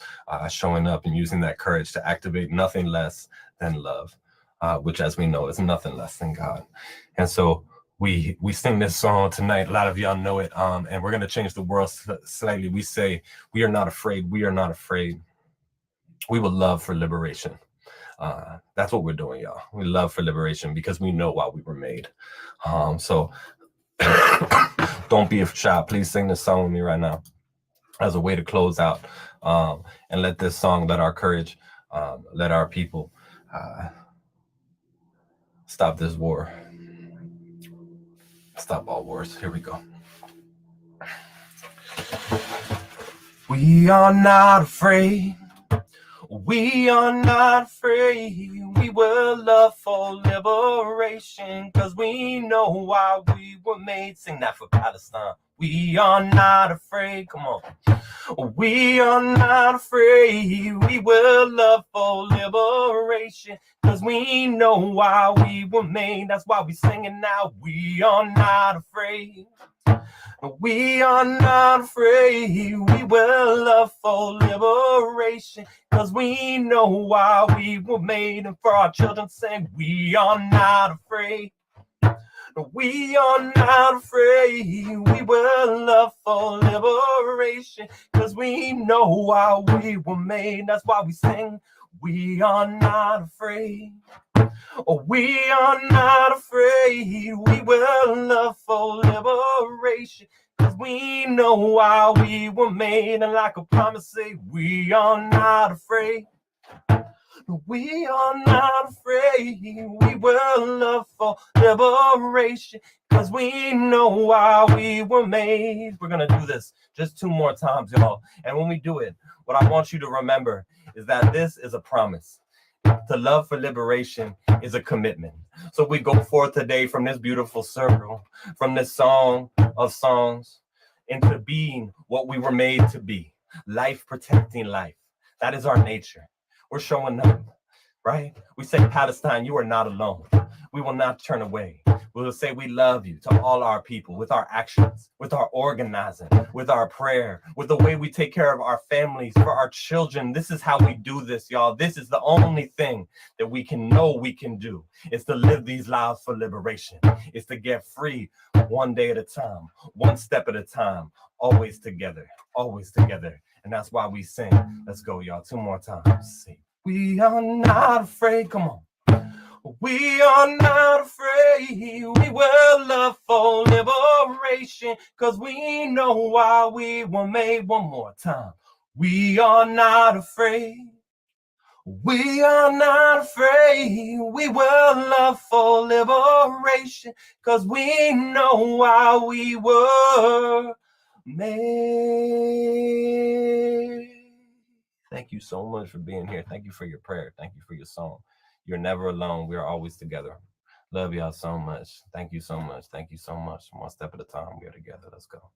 Speaker 6: showing up and using that courage to activate nothing less than love. which, as we know, is nothing less than God. And so we sing this song tonight. A lot of y'all know it, and we're going to change the world slightly. We say, we are not afraid. We are not afraid. We will love for liberation. That's what we're doing, y'all. We love for liberation because we know why we were made. So don't be a child. Please sing this song with me right now as a way to close out, and let this song, let our courage, let our people stop this war. Stop all wars. Here we go. We are not afraid. We are not afraid. We will love for liberation, cause we know why we were made. Sing that for Palestine. We are not afraid. Come on. We are not afraid. We will love for liberation, cause we know why we were made. That's why we sing it now. We are not afraid. We are not afraid. We will love for liberation, cause we know why we were made. And for our children saying, we are not afraid. We are not afraid. We will love for liberation, cause we know why we were made. That's why we sing, we are not afraid. We are not afraid. We will love for liberation, cause we know why we were made. And like a promise say, we are not afraid. We are not afraid. We will love for liberation, cause we know why we were made. We're gonna do this just 2 more times, y'all. And when we do it, what I want you to remember is that this is a promise. To love for liberation is a commitment. So we go forth today from this beautiful circle, from this song of songs, into being what we were made to be. Life protecting life. That is our nature. We're showing them, right? We say, Palestine, you are not alone. We will not turn away. We will say we love you to all our people with our actions, with our organizing, with our prayer, with the way we take care of our families, for our children. This is how we do this, y'all. This is the only thing that we can know we can do. It's to live these lives for liberation. It's to get free one day at a time, one step at a time, always together, always together. And that's why we sing. Let's go, y'all. 2 more times. Sing. We are not afraid. Come on. We are not afraid. We will love for liberation, cause we know why we were made. One more time. We are not afraid. We are not afraid. We will love for liberation, cause we know why we were made. Thank you so much for being here. Thank you for your prayer. Thank you for your song. You're never alone. We are always together. Love y'all so much. Thank you so much. Thank you so much. One step at a time. We are together. Let's go.